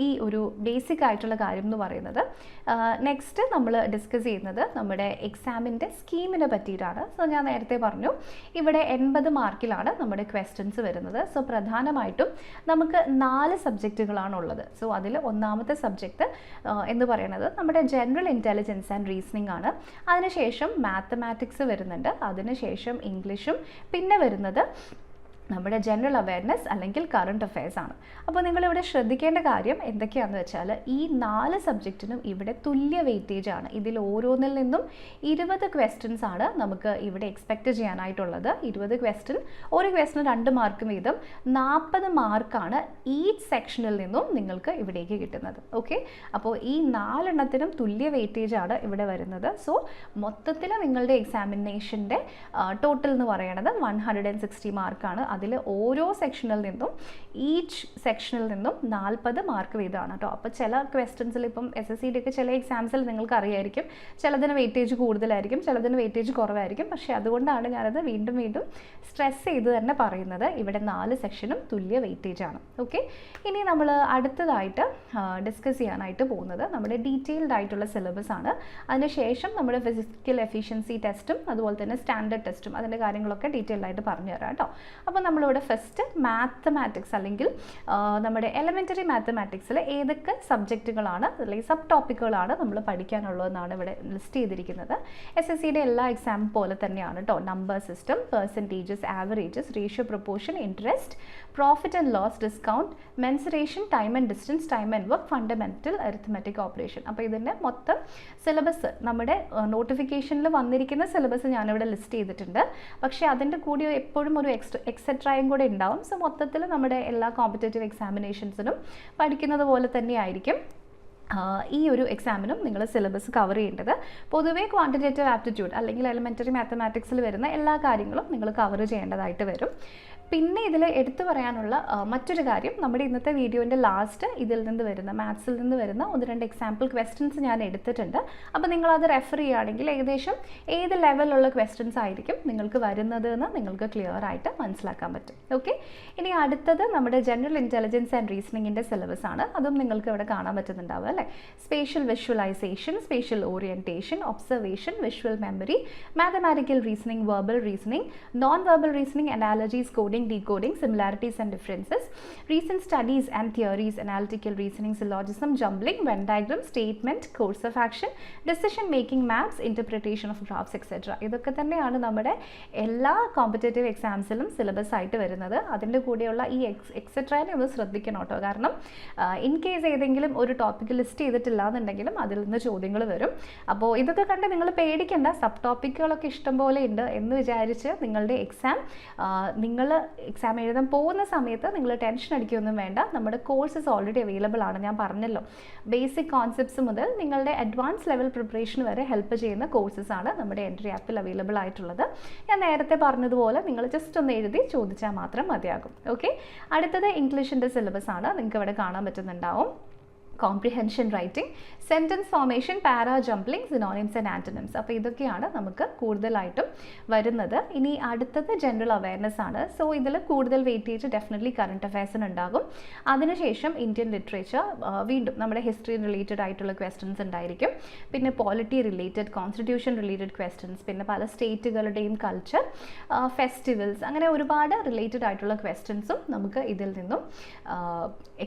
ഈ ഒരു ബേസിക് ആയിട്ടുള്ള കാര്യം എന്ന് പറയുന്നത്. നെക്സ്റ്റ് നമ്മൾ ഡിസ്കസ് ചെയ്യുന്നത് നമ്മുടെ എക്സാമിൻ്റെ സ്കീമിനെ പറ്റിയിട്ടാണ്. സോ ഞാൻ നേരത്തെ പറഞ്ഞു ഇവിടെ 80 മാർക്കിലാണ് നമ്മുടെ ക്വസ്റ്റ്യൻസ് വരുന്നത്. സോ പ്രധാനമായിട്ടും നമുക്ക് 4 സബ്ജക്റ്റുകളാണുള്ളത്. സോ അതിൽ ഒന്നാമത്തെ സബ്ജക്റ്റ് എന്ന് പറയുന്നത് നമ്മുടെ general general intelligence and reasoning ആണ്. അതിനുശേഷം മാത്തമാറ്റിക്സ് വരുന്നുണ്ട്, അതിനുശേഷം ഇംഗ്ലീഷും, പിന്നെ വരുന്നത് നമ്മുടെ ജനറൽ അവയർനെസ് അല്ലെങ്കിൽ കറണ്ട് അഫയേഴ്സ് ആണ്. അപ്പോൾ നിങ്ങളിവിടെ ശ്രദ്ധിക്കേണ്ട കാര്യം എന്തൊക്കെയാണെന്ന് വെച്ചാൽ ഈ 4 സബ്ജക്റ്റിനും ഇവിടെ തുല്യ വെയിറ്റേജ് ആണ്. ഇതിൽ ഓരോന്നിൽ നിന്നും 20 ക്വസ്റ്റ്യൻസ് ആണ് നമുക്ക് ഇവിടെ എക്സ്പെക്റ്റ് ചെയ്യാനായിട്ടുള്ളത്. 20 ക്വസ്റ്റ്യൻ, ഒരു ക്വസ്റ്റ്യൻ 2 മാർക്ക് വീതം 40 മാർക്കാണ് ഈച്ച് സെക്ഷനിൽ നിന്നും നിങ്ങൾക്ക് ഇവിടേക്ക് കിട്ടുന്നത്. ഓക്കെ, അപ്പോൾ ഈ 4 എണ്ണത്തിനും തുല്യ വെയിറ്റേജ് ആണ് ഇവിടെ വരുന്നത്. സോ മൊത്തത്തിൽ നിങ്ങളുടെ എക്സാമിനേഷൻ്റെ ടോട്ടൽ എന്ന് പറയുന്നത് 160 മാർക്കാണ്. അതിൽ ഓരോ സെക്ഷനിൽ നിന്നും ഈച്ച് സെക്ഷനിൽ നിന്നും 40 മാർക്ക് വീതമാണ് കേട്ടോ. അപ്പോൾ ചില ക്വസ്റ്റ്യൻസിൽ ഇപ്പം SSCയുടെ ഒക്കെ ചില എക്സാംസിൽ നിങ്ങൾക്ക് അറിയായിരിക്കും ചിലതിന് വെയിറ്റേജ് കൂടുതലായിരിക്കും, ചിലതിന് വെയിറ്റേജ് കുറവായിരിക്കും. പക്ഷേ അതുകൊണ്ടാണ് ഞാനത് വീണ്ടും വീണ്ടും സ്ട്രെസ് ചെയ്ത് തന്നെ പറയുന്നത്. ഇവിടെ 4 സെക്ഷനും തുല്യ വെയിറ്റേജ് ആണ്. ഓക്കെ, ഇനി നമ്മൾ അടുത്തതായിട്ട് ഡിസ്കസ് ചെയ്യാനായിട്ട് പോകുന്നത് നമ്മുടെ ഡീറ്റെയിൽഡ് ആയിട്ടുള്ള സിലബസ് ആണ്. അതിനുശേഷം നമ്മുടെ ഫിസിക്കൽ എഫിഷ്യൻസി ടെസ്റ്റും അതുപോലെ തന്നെ സ്റ്റാൻഡേർഡ് ടെസ്റ്റും അതിൻ്റെ കാര്യങ്ങളൊക്കെ ഡീറ്റെയിൽഡ് ആയിട്ട് പറഞ്ഞു തരാം കേട്ടോ. അപ്പോൾ നമ്മളിവിടെ ഫസ്റ്റ് മാത്തമാറ്റിക്സ് അല്ലെങ്കിൽ നമ്മുടെ എലമെൻ്ററി മാത്തമാറ്റിക്സിൽ ഏതൊക്കെ സബ്ജക്റ്റുകളാണ് അല്ലെങ്കിൽ സബ് ടോപ്പിക്കുകളാണ് നമ്മൾ പഠിക്കാനുള്ളതെന്നാണ് ഇവിടെ ലിസ്റ്റ് ചെയ്തിരിക്കുന്നത്. SSCയുടെ എല്ലാ എക്സാം പോലെ തന്നെയാണ് കേട്ടോ. Number system, percentages, averages, ratio, proportion, interest, profit and loss, discount, mensuration, time and distance, time and work, fundamental arithmetic operation. അപ്പോൾ ഇതിൻ്റെ മൊത്തം സിലബസ് നമ്മുടെ നോട്ടിഫിക്കേഷനിൽ വന്നിരിക്കുന്ന സിലബസ് ഞാനിവിടെ ലിസ്റ്റ് ചെയ്തിട്ടുണ്ട്. പക്ഷേ അതിൻ്റെ കൂടി എപ്പോഴും ഒരു എക്സെട്രയും കൂടെ ഉണ്ടാവും. സോ മൊത്തത്തിൽ നമ്മുടെ എല്ലാ കോമ്പറ്റേറ്റീവ് എക്സാമിനേഷൻസിനും പഠിക്കുന്നത് പോലെ തന്നെയായിരിക്കും ഈ ഒരു എക്സാമിനും നിങ്ങൾ സിലബസ് കവർ ചെയ്യേണ്ടത്. പൊതുവേ ക്വാണ്ടിറ്റേറ്റീവ് ആപ്റ്റിറ്റ്യൂഡ് അല്ലെങ്കിൽ എലിമെൻ്ററി മാത്തമാറ്റിക്സിൽ വരുന്ന എല്ലാ കാര്യങ്ങളും നിങ്ങൾ കവർ ചെയ്യേണ്ടതായിട്ട് വരും. പിന്നെ ഇതിൽ എടുത്തു പറയാനുള്ള മറ്റൊരു കാര്യം, നമ്മുടെ ഇന്നത്തെ വീഡിയോൻ്റെ ലാസ്റ്റ് ഇതിൽ നിന്ന് വരുന്ന മാത്സിൽ നിന്ന് വരുന്ന 1-2 എക്സാമ്പിൾ ക്വസ്റ്റ്യൻസ് ഞാൻ എടുത്തിട്ടുണ്ട്. അപ്പോൾ നിങ്ങളത് റെഫർ ചെയ്യുകയാണെങ്കിൽ ഏകദേശം ഏത് ലെവലുള്ള ക്വസ്റ്റ്യൻസ് ആയിരിക്കും നിങ്ങൾക്ക് വരുന്നത് എന്ന് നിങ്ങൾക്ക് ക്ലിയർ ആയിട്ട് മനസ്സിലാക്കാൻ പറ്റും. ഓക്കെ, ഇനി അടുത്തത് നമ്മുടെ ജനറൽ ഇൻ്റലിജൻസ് ആൻഡ് റീസണിങ്ങിൻ്റെ സിലബസ് ആണ്. അതും നിങ്ങൾക്ക് ഇവിടെ കാണാൻ പറ്റുന്നുണ്ടാവുക അല്ലേ. Spatial visualisation, spatial orientation, observation, visual memory, mathematical reasoning, verbal reasoning, non verbal reasoning, analogies, coding, decoding, similarities and differences, recent studies and theories, analytical reasoning, syllogism, jumbling, Venn diagram, statement, course of action, decision making, maps, interpretation of graphs, etc. ഇതൊക്കെ തന്നെയാണ് നമ്മുടെ എല്ലാ കോമ്പറ്റേറ്റീവ് എക്സാംസിലും സിലബസ് ആയിട്ട് വരുന്നത്. അതിൻ്റെ കൂടെയുള്ള ഈ എക്സെട്രനെ ഒന്ന് ശ്രദ്ധിക്കണം കേട്ടോ. കാരണം ഇൻ കേസ് ഏതെങ്കിലും ഒരു ടോപ്പിക്ക് ലിസ്റ്റ് ചെയ്തിട്ടില്ല എന്നുണ്ടെങ്കിലും അതിൽ നിന്ന് ചോദ്യങ്ങൾ വരും. അപ്പോൾ ഇതൊക്കെ കണ്ട് നിങ്ങൾ പേടിക്കേണ്ട, സബ് ടോപ്പിക്കുകളൊക്കെ ഇഷ്ടം പോലെ ഉണ്ട് എന്ന് വിചാരിച്ച് നിങ്ങളുടെ നിങ്ങൾ എക്സാം എഴുതാൻ പോകുന്ന സമയത്ത് നിങ്ങൾ ടെൻഷൻ അടിക്കുകയൊന്നും വേണ്ട. നമ്മുടെ കോഴ്സസ് ഓൾറെഡി അവൈലബിൾ ആണ്. ഞാൻ പറഞ്ഞല്ലോ, ബേസിക് കോൺസെപ്റ്റ്സ് മുതൽ നിങ്ങളുടെ അഡ്വാൻസ് ലെവൽ പ്രിപ്പറേഷൻ വരെ ഹെൽപ്പ് ചെയ്യുന്ന കോഴ്സസ് ആണ് നമ്മുടെ എൻട്രി ആപ്പിൽ അവൈലബിൾ ആയിട്ടുള്ളത്. ഞാൻ നേരത്തെ പറഞ്ഞതുപോലെ നിങ്ങൾ ജസ്റ്റ് ഒന്ന് എഴുതി ചോദിച്ചാൽ മാത്രം മതിയാകും. ഓക്കെ, അടുത്തത് ഇംഗ്ലീഷിൻ്റെ സിലബസ് ആണ്. നിങ്ങൾക്ക് ഇവിടെ കാണാൻ പറ്റുന്നുണ്ടാവും. Comprehension writing, sentence formation, para jumbling, synonyms and antonyms. അപ്പോൾ ഇതൊക്കെയാണ് നമുക്ക് കൂടുതലായിട്ടും വരുന്നത്. ഇനി അടുത്തത് ജനറൽ അവയർനെസ് ആണ്. സോ ഇതിൽ കൂടുതൽ വെയിറ്റേജ് ഡെഫിനറ്റ്ലി കറണ്ട് അഫയേഴ്സിന് ഉണ്ടാകും. അതിനുശേഷം ഇന്ത്യൻ ലിറ്ററേച്ചർ, വീണ്ടും നമ്മുടെ ഹിസ്റ്ററി റിലേറ്റഡ് ആയിട്ടുള്ള ക്വസ്റ്റ്യൻസ് ഉണ്ടായിരിക്കും. പിന്നെ polity related, constitution related questions, പിന്നെ പല സ്റ്റേറ്റുകളുടെയും കൾച്ചർ, ഫെസ്റ്റിവൽസ്, അങ്ങനെ ഒരുപാട് റിലേറ്റഡ് ആയിട്ടുള്ള ക്വസ്റ്റ്യൻസും നമുക്ക് ഇതിൽ നിന്നും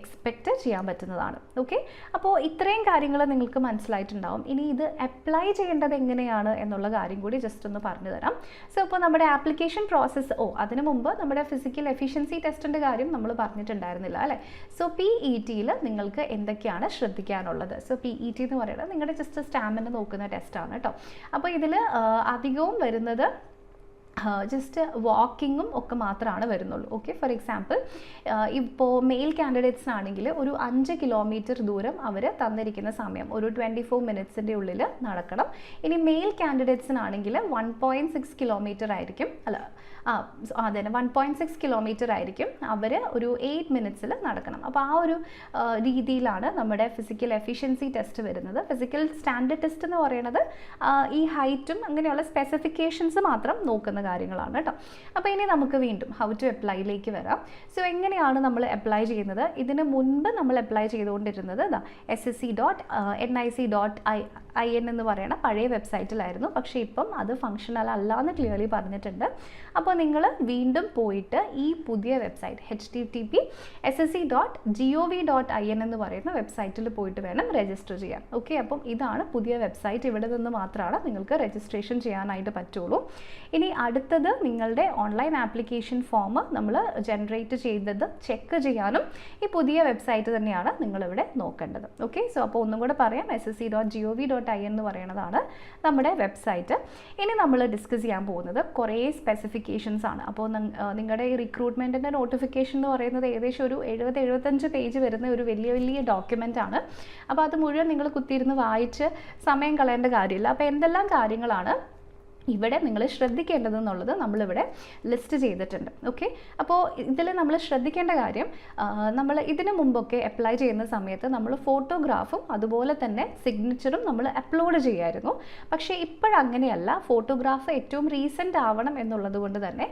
എക്സ്പെക്റ്റ് ചെയ്യാൻ പറ്റുന്നതാണ്. ഓക്കെ, അപ്പോൾ ഇത്രയും കാര്യങ്ങൾ നിങ്ങൾക്ക് മനസ്സിലായിട്ടുണ്ടാവും. ഇനി ഇത് അപ്ലൈ ചെയ്യേണ്ടത് എങ്ങനെയാണ് എന്നുള്ള കാര്യം കൂടി ജസ്റ്റ് ഒന്ന് പറഞ്ഞു തരാം. സോ ഇപ്പോൾ നമ്മുടെ ആപ്ലിക്കേഷൻ പ്രോസസ്സ്, അതിനു മുമ്പ് നമ്മുടെ ഫിസിക്കൽ എഫിഷ്യൻസി ടെസ്റ്റിൻ്റെ കാര്യം നമ്മൾ പറഞ്ഞിട്ടുണ്ടായിരുന്നില്ല അല്ലേ. സോ PETയിൽ നിങ്ങൾക്ക് എന്തൊക്കെയാണ് ശ്രദ്ധിക്കാനുള്ളത്? സോ PET എന്ന് പറയുന്നത് നിങ്ങളുടെ ജസ്റ്റ് സ്റ്റാമിന നോക്കുന്ന ടെസ്റ്റാണ് കേട്ടോ. അപ്പോൾ ഇതിൽ അധികവും വരുന്നത് ജസ്റ്റ് വാക്കിങ്ങും ഒക്കെ മാത്രമാണ് വരുന്നുള്ളൂ. ഓക്കെ, ഫോർ എക്സാമ്പിൾ ഇപ്പോൾ മെയിൽ കാൻഡിഡേറ്റ്സിനാണെങ്കിൽ ഒരു 5 കിലോമീറ്റർ ദൂരം അവർ തന്നിരിക്കുന്ന സമയം ഒരു 24 മിനിറ്റ്സിൻ്റെ ഉള്ളിൽ നടക്കണം. ഇനി മെയിൽ കാൻഡിഡേറ്റ്സിനാണെങ്കിൽ 1.6 കിലോമീറ്റർ ആയിരിക്കും, അതെ 1.6 കിലോമീറ്റർ ആയിരിക്കും അവർ ഒരു 8 മിനിറ്റ്സിൽ നടക്കണം. അപ്പോൾ ആ ഒരു രീതിയിലാണ് നമ്മുടെ ഫിസിക്കൽ എഫിഷ്യൻസി ടെസ്റ്റ് വരുന്നത്. ഫിസിക്കൽ സ്റ്റാൻഡേർഡ് ടെസ്റ്റ് എന്ന് പറയുന്നത് ഈ ഹൈറ്റും അങ്ങനെയുള്ള സ്പെസിഫിക്കേഷൻസ് മാത്രം നോക്കുന്ന കാര്യങ്ങളാണ് കേട്ടോ. അപ്പോൾ ഇനി നമുക്ക് വീണ്ടും ഹൗ ടു അപ്ലൈയിലേക്ക് വരാം. സോ എങ്ങനെയാണ് നമ്മൾ അപ്ലൈ ചെയ്യുന്നത്? ഇതിന് മുൻപ് നമ്മൾ അപ്ലൈ ചെയ്തുകൊണ്ടിരുന്നത് SSC.nic.in IN എന്ന് പറയുന്ന പഴയ വെബ്സൈറ്റിലായിരുന്നു. പക്ഷേ ഇപ്പം അത് ഫങ്ഷണൽ അല്ല എന്ന് ക്ലിയർലി പറഞ്ഞിട്ടുണ്ട്. അപ്പോൾ നിങ്ങൾ വീണ്ടും പോയിട്ട് ഈ പുതിയ വെബ്സൈറ്റ് http://ssc.gov.in എന്ന് പറയുന്ന വെബ്സൈറ്റിൽ പോയിട്ട് വേണം രജിസ്റ്റർ ചെയ്യാൻ. ഓക്കെ, അപ്പം ഇതാണ് പുതിയ വെബ്സൈറ്റ്. ഇവിടെ നിന്ന് മാത്രമാണ് നിങ്ങൾക്ക് രജിസ്ട്രേഷൻ ചെയ്യാനായിട്ട് പറ്റുള്ളൂ. ഇനി അടുത്തത് നിങ്ങളുടെ ഓൺലൈൻ ആപ്ലിക്കേഷൻ ഫോം നമ്മൾ ജനറേറ്റ് ചെയ്തത് ചെക്ക് ചെയ്യാനും ഈ പുതിയ വെബ്സൈറ്റ് തന്നെയാണ് നിങ്ങളിവിടെ നോക്കേണ്ടത്. ഓക്കെ, സോ അപ്പോൾ ഒന്നും കൂടെ പറയാം, ssc.gov.in എന്ന് പറയുന്നതാണ് നമ്മുടെ വെബ്സൈറ്റ്. ഇനി നമ്മൾ ഡിസ്കസ് ചെയ്യാൻ പോകുന്നത് കുറേ സ്പെസിഫിക്കേഷൻസ് ആണ്. അപ്പോൾ നിങ്ങളുടെ ഈ റിക്രൂട്ട്മെൻറ്റിൻ്റെ നോട്ടിഫിക്കേഷൻ എന്ന് പറയുന്നത് ഏകദേശം ഒരു 70-75 പേജ് വരുന്ന ഒരു വലിയ ഡോക്യുമെൻ്റ് ആണ്. അപ്പോൾ അത് മുഴുവൻ നിങ്ങൾ കുത്തിയിരുന്ന് വായിച്ച് സമയം കളയേണ്ട കാര്യമില്ല. അപ്പോൾ എന്തെല്ലാം കാര്യങ്ങളാണ് ഇവിടെ നിങ്ങൾ ശ്രദ്ധിക്കേണ്ടതെന്നുള്ളത് നമ്മളിവിടെ ലിസ്റ്റ് ചെയ്തിട്ടുണ്ട്. ഓക്കെ, അപ്പോൾ ഇതിൽ നമ്മൾ ശ്രദ്ധിക്കേണ്ട കാര്യം, നമ്മൾ ഇതിനു മുമ്പൊക്കെ അപ്ലൈ ചെയ്യുന്ന സമയത്ത് നമ്മൾ ഫോട്ടോഗ്രാഫും അതുപോലെ തന്നെ സിഗ്നേച്ചറും നമ്മൾ അപ്ലോഡ് ചെയ്യായിരുന്നു. പക്ഷേ ഇപ്പോഴങ്ങനെയല്ല. ഫോട്ടോഗ്രാഫ് ഏറ്റവും റീസെൻ്റ് ആവണം എന്നുള്ളത് കൊണ്ട് തന്നെ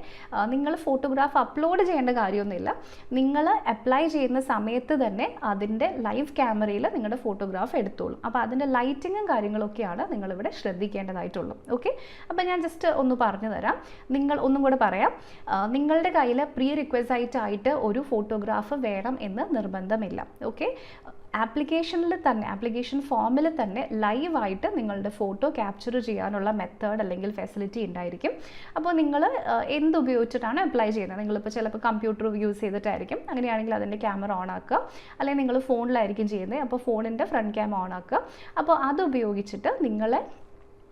നിങ്ങൾ ഫോട്ടോഗ്രാഫ് അപ്ലോഡ് ചെയ്യേണ്ട കാര്യമൊന്നുമില്ല. നിങ്ങൾ അപ്ലൈ ചെയ്യുന്ന സമയത്ത് തന്നെ അതിൻ്റെ ലൈവ് ക്യാമറയിൽ നിങ്ങളുടെ ഫോട്ടോഗ്രാഫ് എടുത്തോളും. അപ്പോൾ അതിൻ്റെ ലൈറ്റിങ്ങും കാര്യങ്ങളൊക്കെയാണ് നിങ്ങളിവിടെ ശ്രദ്ധിക്കേണ്ടതായിട്ടുള്ളൂ. ഓക്കെ, അപ്പോൾ ഞാൻ ജസ്റ്റ് ഒന്ന് പറഞ്ഞു തരാം. നിങ്ങൾ ഒന്നും കൂടെ പറയാം, നിങ്ങളുടെ കയ്യിൽ പ്രീ റിക്വസൈറ്റ് ആയിട്ട് ഒരു ഫോട്ടോഗ്രാഫ് വേണം എന്ന് നിർബന്ധമില്ല. ഓക്കെ, ആപ്ലിക്കേഷനിൽ തന്നെ, ആപ്ലിക്കേഷൻ ഫോമിൽ തന്നെ ലൈവായിട്ട് നിങ്ങളുടെ ഫോട്ടോ ക്യാപ്ചർ ചെയ്യാനുള്ള മെത്തേഡ് അല്ലെങ്കിൽ ഫെസിലിറ്റി ഉണ്ടായിരിക്കും. അപ്പോൾ നിങ്ങൾ എന്തുപയോഗിച്ചിട്ടാണ് അപ്ലൈ ചെയ്യുന്നത്, നിങ്ങളിപ്പോൾ ചിലപ്പോൾ കമ്പ്യൂട്ടർ യൂസ് ചെയ്തിട്ടായിരിക്കും, അങ്ങനെയാണെങ്കിൽ അതിൻ്റെ ക്യാമറ ഓൺ ആക്കുക. അല്ലെങ്കിൽ നിങ്ങൾ ഫോണിലായിരിക്കും ചെയ്യുന്നത്, അപ്പോൾ ഫോണിൻ്റെ ഫ്രണ്ട് ക്യാം ഓൺ ആക്കുക. അപ്പോൾ അത് ഉപയോഗിച്ചിട്ട് നിങ്ങളെ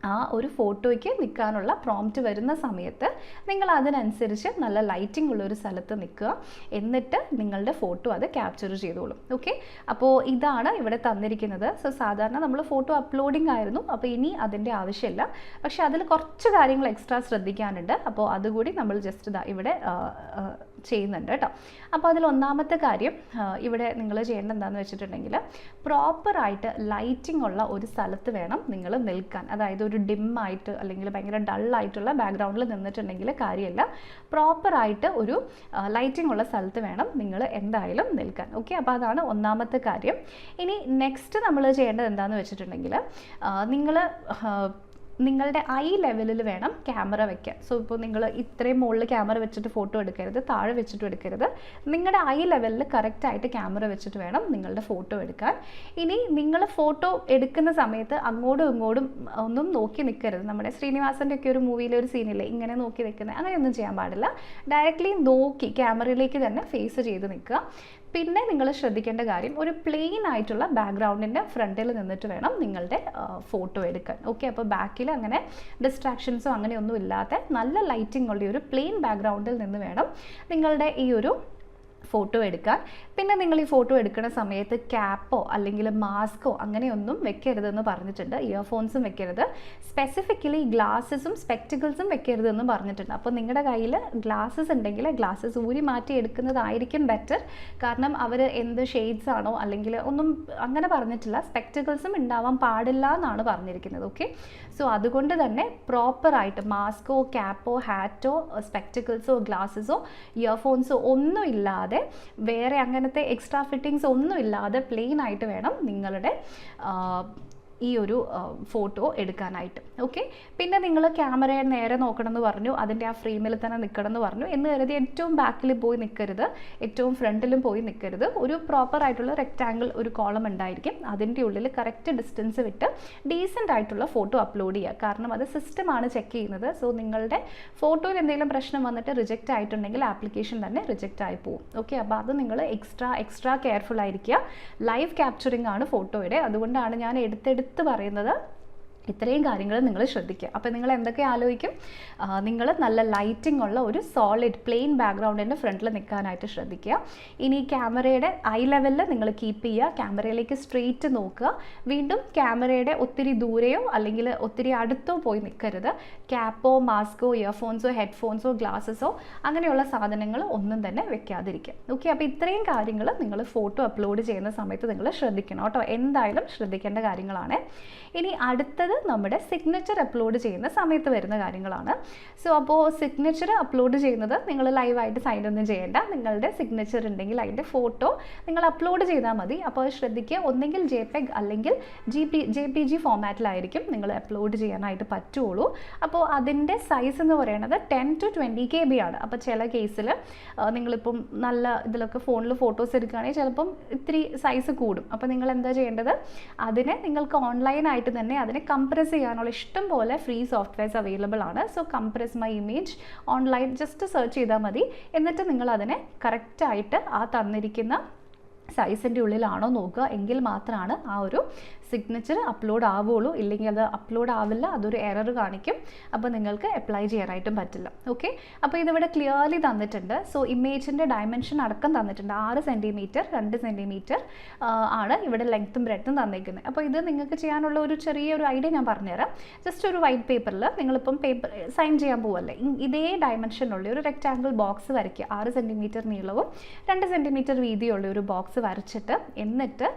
ആ ഒരു ഫോട്ടോയ്ക്ക് നിൽക്കാനുള്ള പ്രോംപ്റ്റ് വരുന്ന സമയത്ത് നിങ്ങൾ അതിനനുസരിച്ച് നല്ല ലൈറ്റിംഗ് ഉള്ളൊരു സ്ഥലത്ത് നിൽക്കുക. എന്നിട്ട് നിങ്ങളുടെ ഫോട്ടോ അത് ക്യാപ്ചർ ചെയ്തോളും. ഓക്കെ, അപ്പോൾ ഇതാണ് ഇവിടെ തന്നിരിക്കുന്നത്. സോ സാധാരണ നമ്മൾ ഫോട്ടോ അപ്ലോഡിംഗ് ആയിരുന്നു, അപ്പോൾ ഇനി അതിൻ്റെ ആവശ്യമില്ല. പക്ഷേ അതിൽ കുറച്ച് കാര്യങ്ങൾ എക്സ്ട്രാ ശ്രദ്ധിക്കാനുണ്ട്. അപ്പോൾ അതുകൂടി നമ്മൾ ജസ്റ്റ് ഇവിടെ ചെയ്യുന്നുണ്ട് കേട്ടോ. അപ്പോൾ അതിൽ ഒന്നാമത്തെ കാര്യം ഇവിടെ നിങ്ങൾ ചെയ്യേണ്ടത് എന്താണെന്ന് വെച്ചിട്ടുണ്ടെങ്കിൽ, പ്രോപ്പറായിട്ട് ലൈറ്റിംഗ് ഉള്ള ഒരു സ്ഥലത്ത് വേണം നിങ്ങൾ നിൽക്കാൻ. അതായത് ഒരു ഡിമ്മായിട്ട് അല്ലെങ്കിൽ ഭയങ്കര ഡള്ളായിട്ടുള്ള ബാക്ക്ഗ്രൗണ്ടിൽ നിന്നിട്ടുണ്ടെങ്കിൽ കാര്യമില്ല. പ്രോപ്പറായിട്ട് ഒരു ലൈറ്റിംഗ് ഉള്ള സ്ഥലത്ത് വേണം നിങ്ങൾ എന്തായാലും നിൽക്കാൻ. ഓക്കെ, അപ്പോൾ അതാണ് ഒന്നാമത്തെ കാര്യം. ഇനി നെക്സ്റ്റ് നമ്മൾ ചെയ്യേണ്ടത് എന്താണെന്ന് വെച്ചിട്ടുണ്ടെങ്കിൽ, നിങ്ങളുടെ ഐ ലെവലിൽ വേണം ക്യാമറ വയ്ക്കാൻ. സോ ഇപ്പോൾ നിങ്ങൾ ഇത്രയും മുകളിൽ ക്യാമറ വെച്ചിട്ട് ഫോട്ടോ എടുക്കരുത്, താഴെ വെച്ചിട്ട് എടുക്കരുത്. നിങ്ങളുടെ ഐ ലെവലിൽ കറക്റ്റായിട്ട് ക്യാമറ വെച്ചിട്ട് വേണം നിങ്ങളുടെ ഫോട്ടോ എടുക്കാൻ. ഇനി നിങ്ങൾ ഫോട്ടോ എടുക്കുന്ന സമയത്ത് അങ്ങോട്ടും ഇങ്ങോട്ടും ഒന്നും നോക്കി നിൽക്കരുത്. നമ്മുടെ ശ്രീനിവാസൻ്റെ ഒക്കെ ഒരു മൂവിയിലെ ഒരു സീനില്ലേ, ഇങ്ങനെ നോക്കി നിൽക്കുന്നത്, അങ്ങനെയൊന്നും ചെയ്യാൻ പാടില്ല. ഡയറക്റ്റ്ലി നോക്കി ക്യാമറയിലേക്ക് തന്നെ ഫേസ് ചെയ്ത് നിൽക്കുക. പിന്നെ നിങ്ങൾ ശ്രദ്ധിക്കേണ്ട കാര്യം, ഒരു പ്ലെയിൻ ആയിട്ടുള്ള ബാക്ക്ഗ്രൗണ്ടിൻ്റെ ഫ്രണ്ടിൽ നിന്നിട്ട് വേണം നിങ്ങളുടെ ഫോട്ടോ എടുക്കാൻ. ഓക്കെ, അപ്പോൾ ബാക്കിൽ അങ്ങനെ ഡിസ്ട്രാക്ഷൻസോ അങ്ങനെയൊന്നും ഇല്ലാതെ നല്ല ലൈറ്റിംഗ് ഉള്ള ഒരു പ്ലെയിൻ ബാക്ക്ഗ്രൗണ്ടിൽ നിന്ന് വേണം നിങ്ങളുടെ ഈ ഒരു ഫോട്ടോ എടുക്കാൻ. പിന്നെ നിങ്ങൾ ഈ ഫോട്ടോ എടുക്കുന്ന സമയത്ത് ക്യാപ്പോ അല്ലെങ്കിൽ മാസ്കോ അങ്ങനെയൊന്നും വെക്കരുതെന്ന് പറഞ്ഞിട്ടുണ്ട്. ഇയർഫോൺസും വെക്കരുത്. സ്പെസിഫിക്കലി ഗ്ലാസ്സസും സ്പെക്റ്റിക്കിൾസും വെക്കരുതെന്ന് പറഞ്ഞിട്ടുണ്ട്. അപ്പോൾ നിങ്ങളുടെ കയ്യിൽ ഗ്ലാസ്സസ് ഉണ്ടെങ്കിൽ ഗ്ലാസ്സസ് ഊരി മാറ്റി എടുക്കുന്നതായിരിക്കും ബെറ്റർ. കാരണം അവർ എന്ത് ഷെയ്ഡ്സ് ആണോ അല്ലെങ്കിൽ ഒന്നും അങ്ങനെ പറഞ്ഞിട്ടില്ല. സ്പെക്റ്റിക്കിൾസും ഉണ്ടാവാൻ പാടില്ല എന്നാണ് പറഞ്ഞിരിക്കുന്നത്. ഓക്കെ, സോ അതുകൊണ്ട് തന്നെ പ്രോപ്പറായിട്ട് മാസ്കോ ക്യാപ്പോ ഹാറ്റോ സ്പെക്റ്റിക്കിൾസോ ഗ്ലാസ്സസോ ഇയർഫോൺസോ ഒന്നും ഇല്ലാതെ, വേറെ അങ്ങനത്തെ എക്സ്ട്രാ ഫിറ്റിങ്സ് ഒന്നും ഇല്ലാതെ പ്ലെയിൻ ആയിട്ട് വേണം നിങ്ങളുടെ ഈ ഒരു ഫോട്ടോ എടുക്കാനായിട്ട്. ഓക്കെ, പിന്നെ നിങ്ങൾ ക്യാമറയെ നേരെ നോക്കണം എന്ന് പറഞ്ഞു, അതിൻ്റെ ആ ഫ്രെയിമിൽ തന്നെ നിൽക്കണം എന്ന് പറഞ്ഞു എന്ന് കരുതി ഏറ്റവും ബാക്കിൽ പോയി നിൽക്കരുത്, ഏറ്റവും ഫ്രണ്ടിലും പോയി നിൽക്കരുത്. ഒരു പ്രോപ്പർ ആയിട്ടുള്ള റെക്റ്റാങ്കിൾ ഒരു കോളം ഉണ്ടായിരിക്കും, അതിൻ്റെ ഉള്ളിൽ കറക്റ്റ് ഡിസ്റ്റൻസ് വിട്ട് ഡീസൻ്റ് ആയിട്ടുള്ള ഫോട്ടോ അപ്ലോഡ് ചെയ്യുക. കാരണം അത് സിസ്റ്റമാണ് ചെക്ക് ചെയ്യുന്നത്. സോ നിങ്ങളുടെ ഫോട്ടോയിൽ എന്തെങ്കിലും പ്രശ്നം വന്നിട്ട് റിജക്റ്റ് ആയിട്ടുണ്ടെങ്കിൽ ആപ്ലിക്കേഷൻ തന്നെ റിജക്റ്റ് ആയി പോകും. ഓക്കെ, അപ്പോൾ അത് നിങ്ങൾ എക്സ്ട്രാ കെയർഫുൾ ആയിരിക്കുക. ലൈവ് ക്യാപ്ചറിങ് ആണ് ഫോട്ടോയുടെ, അതുകൊണ്ടാണ് ഞാൻ എടുത്ത് പറയുന്നത്. ഇത്രയും കാര്യങ്ങൾ നിങ്ങൾ ശ്രദ്ധിക്കുക. അപ്പോൾ നിങ്ങൾ എന്തൊക്കെ ആലോചിക്കും, നിങ്ങൾ നല്ല ലൈറ്റിംഗ് ഉള്ള ഒരു സോളിഡ് പ്ലെയിൻ ബാക്ക്ഗ്രൗണ്ടിൻ്റെ ഫ്രണ്ടിൽ നിൽക്കാനായിട്ട് ശ്രദ്ധിക്കുക. ഇനി ക്യാമറയുടെ ഐ ലെവലിൽ നിങ്ങൾ കീപ്പ് ചെയ്യുക, ക്യാമറയിലേക്ക് സ്ട്രെയിറ്റ് നോക്കുക. വീണ്ടും ക്യാമറയുടെ ഒത്തിരി ദൂരെയോ അല്ലെങ്കിൽ ഒത്തിരി അടുത്തോ പോയി നിൽക്കരുത്. ക്യാപ്പോ മാസ്കോ ഇയർഫോൺസോ ഹെഡ്ഫോൺസോ ഗ്ലാസ്സസോ അങ്ങനെയുള്ള സാധനങ്ങൾ ഒന്നും തന്നെ വെക്കാതിരിക്കുക. ഓക്കെ, അപ്പോൾ ഇത്രയും കാര്യങ്ങൾ നിങ്ങൾ ഫോട്ടോ അപ്ലോഡ് ചെയ്യുന്ന സമയത്ത് നിങ്ങൾ ശ്രദ്ധിക്കണം കേട്ടോ. എന്തായാലും ശ്രദ്ധിക്കേണ്ട കാര്യങ്ങളാണ്. ഇനി അടുത്തത് നമ്മുടെ സിഗ്നേച്ചർ അപ്ലോഡ് ചെയ്യുന്ന സമയത്ത് വരുന്ന കാര്യങ്ങളാണ്. സോ അപ്പോൾ സിഗ്നേച്ചർ അപ്ലോഡ് ചെയ്യുന്നത് നിങ്ങൾ ലൈവായിട്ട് സൈൻ ഒന്നും ചെയ്യേണ്ട. നിങ്ങളുടെ സിഗ്നേച്ചർ ഉണ്ടെങ്കിൽ അതിൻ്റെ ഫോട്ടോ നിങ്ങൾ അപ്ലോഡ് ചെയ്താൽ മതി. അപ്പോൾ ശ്രദ്ധിക്കുക, ഒന്നെങ്കിൽ JPEG അല്ലെങ്കിൽ JPG ഫോമാറ്റിലായിരിക്കും നിങ്ങൾ അപ്ലോഡ് ചെയ്യാനായിട്ട് പറ്റുള്ളൂ. അപ്പോൾ അതിൻ്റെ സൈസ് എന്ന് പറയുന്നത് 10 to 20 KB ആണ്. അപ്പോൾ ചില കേസിൽ നിങ്ങളിപ്പം നല്ല ഇതിലൊക്കെ ഫോണിൽ ഫോട്ടോസ് എടുക്കുകയാണെങ്കിൽ ചിലപ്പം ഇത്തിരി സൈസ് കൂടും. അപ്പോൾ നിങ്ങൾ എന്താ ചെയ്യേണ്ടത്, അതിനെ നിങ്ങൾക്ക് ഓൺലൈനായിട്ട് തന്നെ അതിനെ കംപ്രസ് ചെയ്യാനുള്ള ഇഷ്ടം പോലെ ഫ്രീ സോഫ്റ്റ്വെയർസ് അവൈലബിൾ ആണ്. So compress my image online just search ചെയ്താൽ മതി. എന്നിട്ട് നിങ്ങൾ അതിനെ കറക്റ്റായിട്ട് ആ തന്നിരിക്കുന്ന സൈസിൻ്റെ ഉള്ളിലാണോ നോക്കുക, എങ്കിൽ മാത്രമാണ് ആ ഒരു സിഗ്നേച്ചർ അപ്ലോഡ് ആവുകയുള്ളൂ. ഇല്ലെങ്കിൽ അത് അപ്ലോഡ് ആവില്ല, അതൊരു എറർ കാണിക്കും. അപ്പോൾ നിങ്ങൾക്ക് അപ്ലൈ ചെയ്യാനായിട്ടും പറ്റില്ല. ഓക്കെ, അപ്പോൾ ഇതിവിടെ ക്ലിയർലി തന്നിട്ടുണ്ട്. സോ ഇമേജിൻ്റെ ഡയമെൻഷൻ അടക്കം തന്നിട്ടുണ്ട്. 6 സെൻറ്റിമീറ്റർ 2 സെൻറ്റിമീറ്റർ ആണ് ഇവിടെ ലെങ്ത്തും ബ്രെഡ്ത്തും തന്നിരിക്കുന്നത്. അപ്പോൾ ഇത് നിങ്ങൾക്ക് ചെയ്യാനുള്ള ഒരു ചെറിയൊരു ഐഡിയ ഞാൻ പറഞ്ഞുതരാം. ജസ്റ്റ് ഒരു വൈറ്റ് പേപ്പറിൽ നിങ്ങളിപ്പം പേപ്പർ സൈൻ ചെയ്യാൻ പോവല്ലേ, ഇതേ ഡയമെൻഷനുള്ള ഒരു റെക്റ്റാങ്കിൾ ബോക്സ് വരയ്ക്കുക. 6 സെൻറ്റിമീറ്റർ നീളവും 2 സെൻറ്റിമീറ്റർ വീതിയുള്ള ഒരു ബോക്സ് വരച്ചിട്ട് എന്നിട്ട്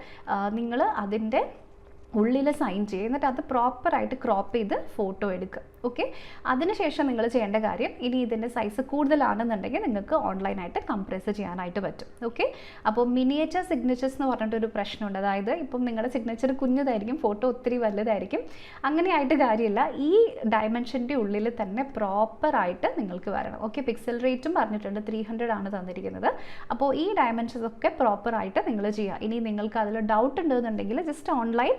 നിങ്ങൾ അതിൻ്റെ ഉള്ളിൽ സൈൻ ചെയ്യുക. എന്നിട്ട് അത് പ്രോപ്പറായിട്ട് ക്രോപ്പ് ചെയ്ത് ഫോട്ടോ എടുക്കുക. ഓക്കെ, അതിനുശേഷം നിങ്ങൾ ചെയ്യേണ്ട കാര്യം, ഇനി ഇതിൻ്റെ സൈസ് കൂടുതലാണെന്നുണ്ടെങ്കിൽ നിങ്ങൾക്ക് ഓൺലൈനായിട്ട് കംപ്രസ് ചെയ്യാനായിട്ട് പറ്റും. ഓക്കെ, അപ്പോൾ മിനിയേച്ചർ സിഗ്നേച്ചേഴ്സ് എന്ന് പറഞ്ഞിട്ടൊരു പ്രശ്നമുണ്ട്. അതായത് ഇപ്പം നിങ്ങളുടെ സിഗ്നേച്ചർ കുഞ്ഞതായിരിക്കും, ഫോട്ടോ ഒത്തിരി വലുതായിരിക്കും. അങ്ങനെയായിട്ട് കാര്യമില്ല, ഈ ഡയമെൻഷൻ്റെ ഉള്ളിൽ തന്നെ പ്രോപ്പറായിട്ട് നിങ്ങൾക്ക് വരണം. ഓക്കെ, പിക്സൽ റേറ്റും പറഞ്ഞിട്ടുണ്ട് 300 ആണ് തന്നിരിക്കുന്നത്. അപ്പോൾ ഈ ഡയമെൻഷൻസ് ഒക്കെ പ്രോപ്പറായിട്ട് നിങ്ങൾ ചെയ്യുക. ഇനി നിങ്ങൾക്ക് അതിൽ ഡൗട്ട് ഉണ്ടെന്നുണ്ടെങ്കിൽ ജസ്റ്റ് ഓൺലൈൻ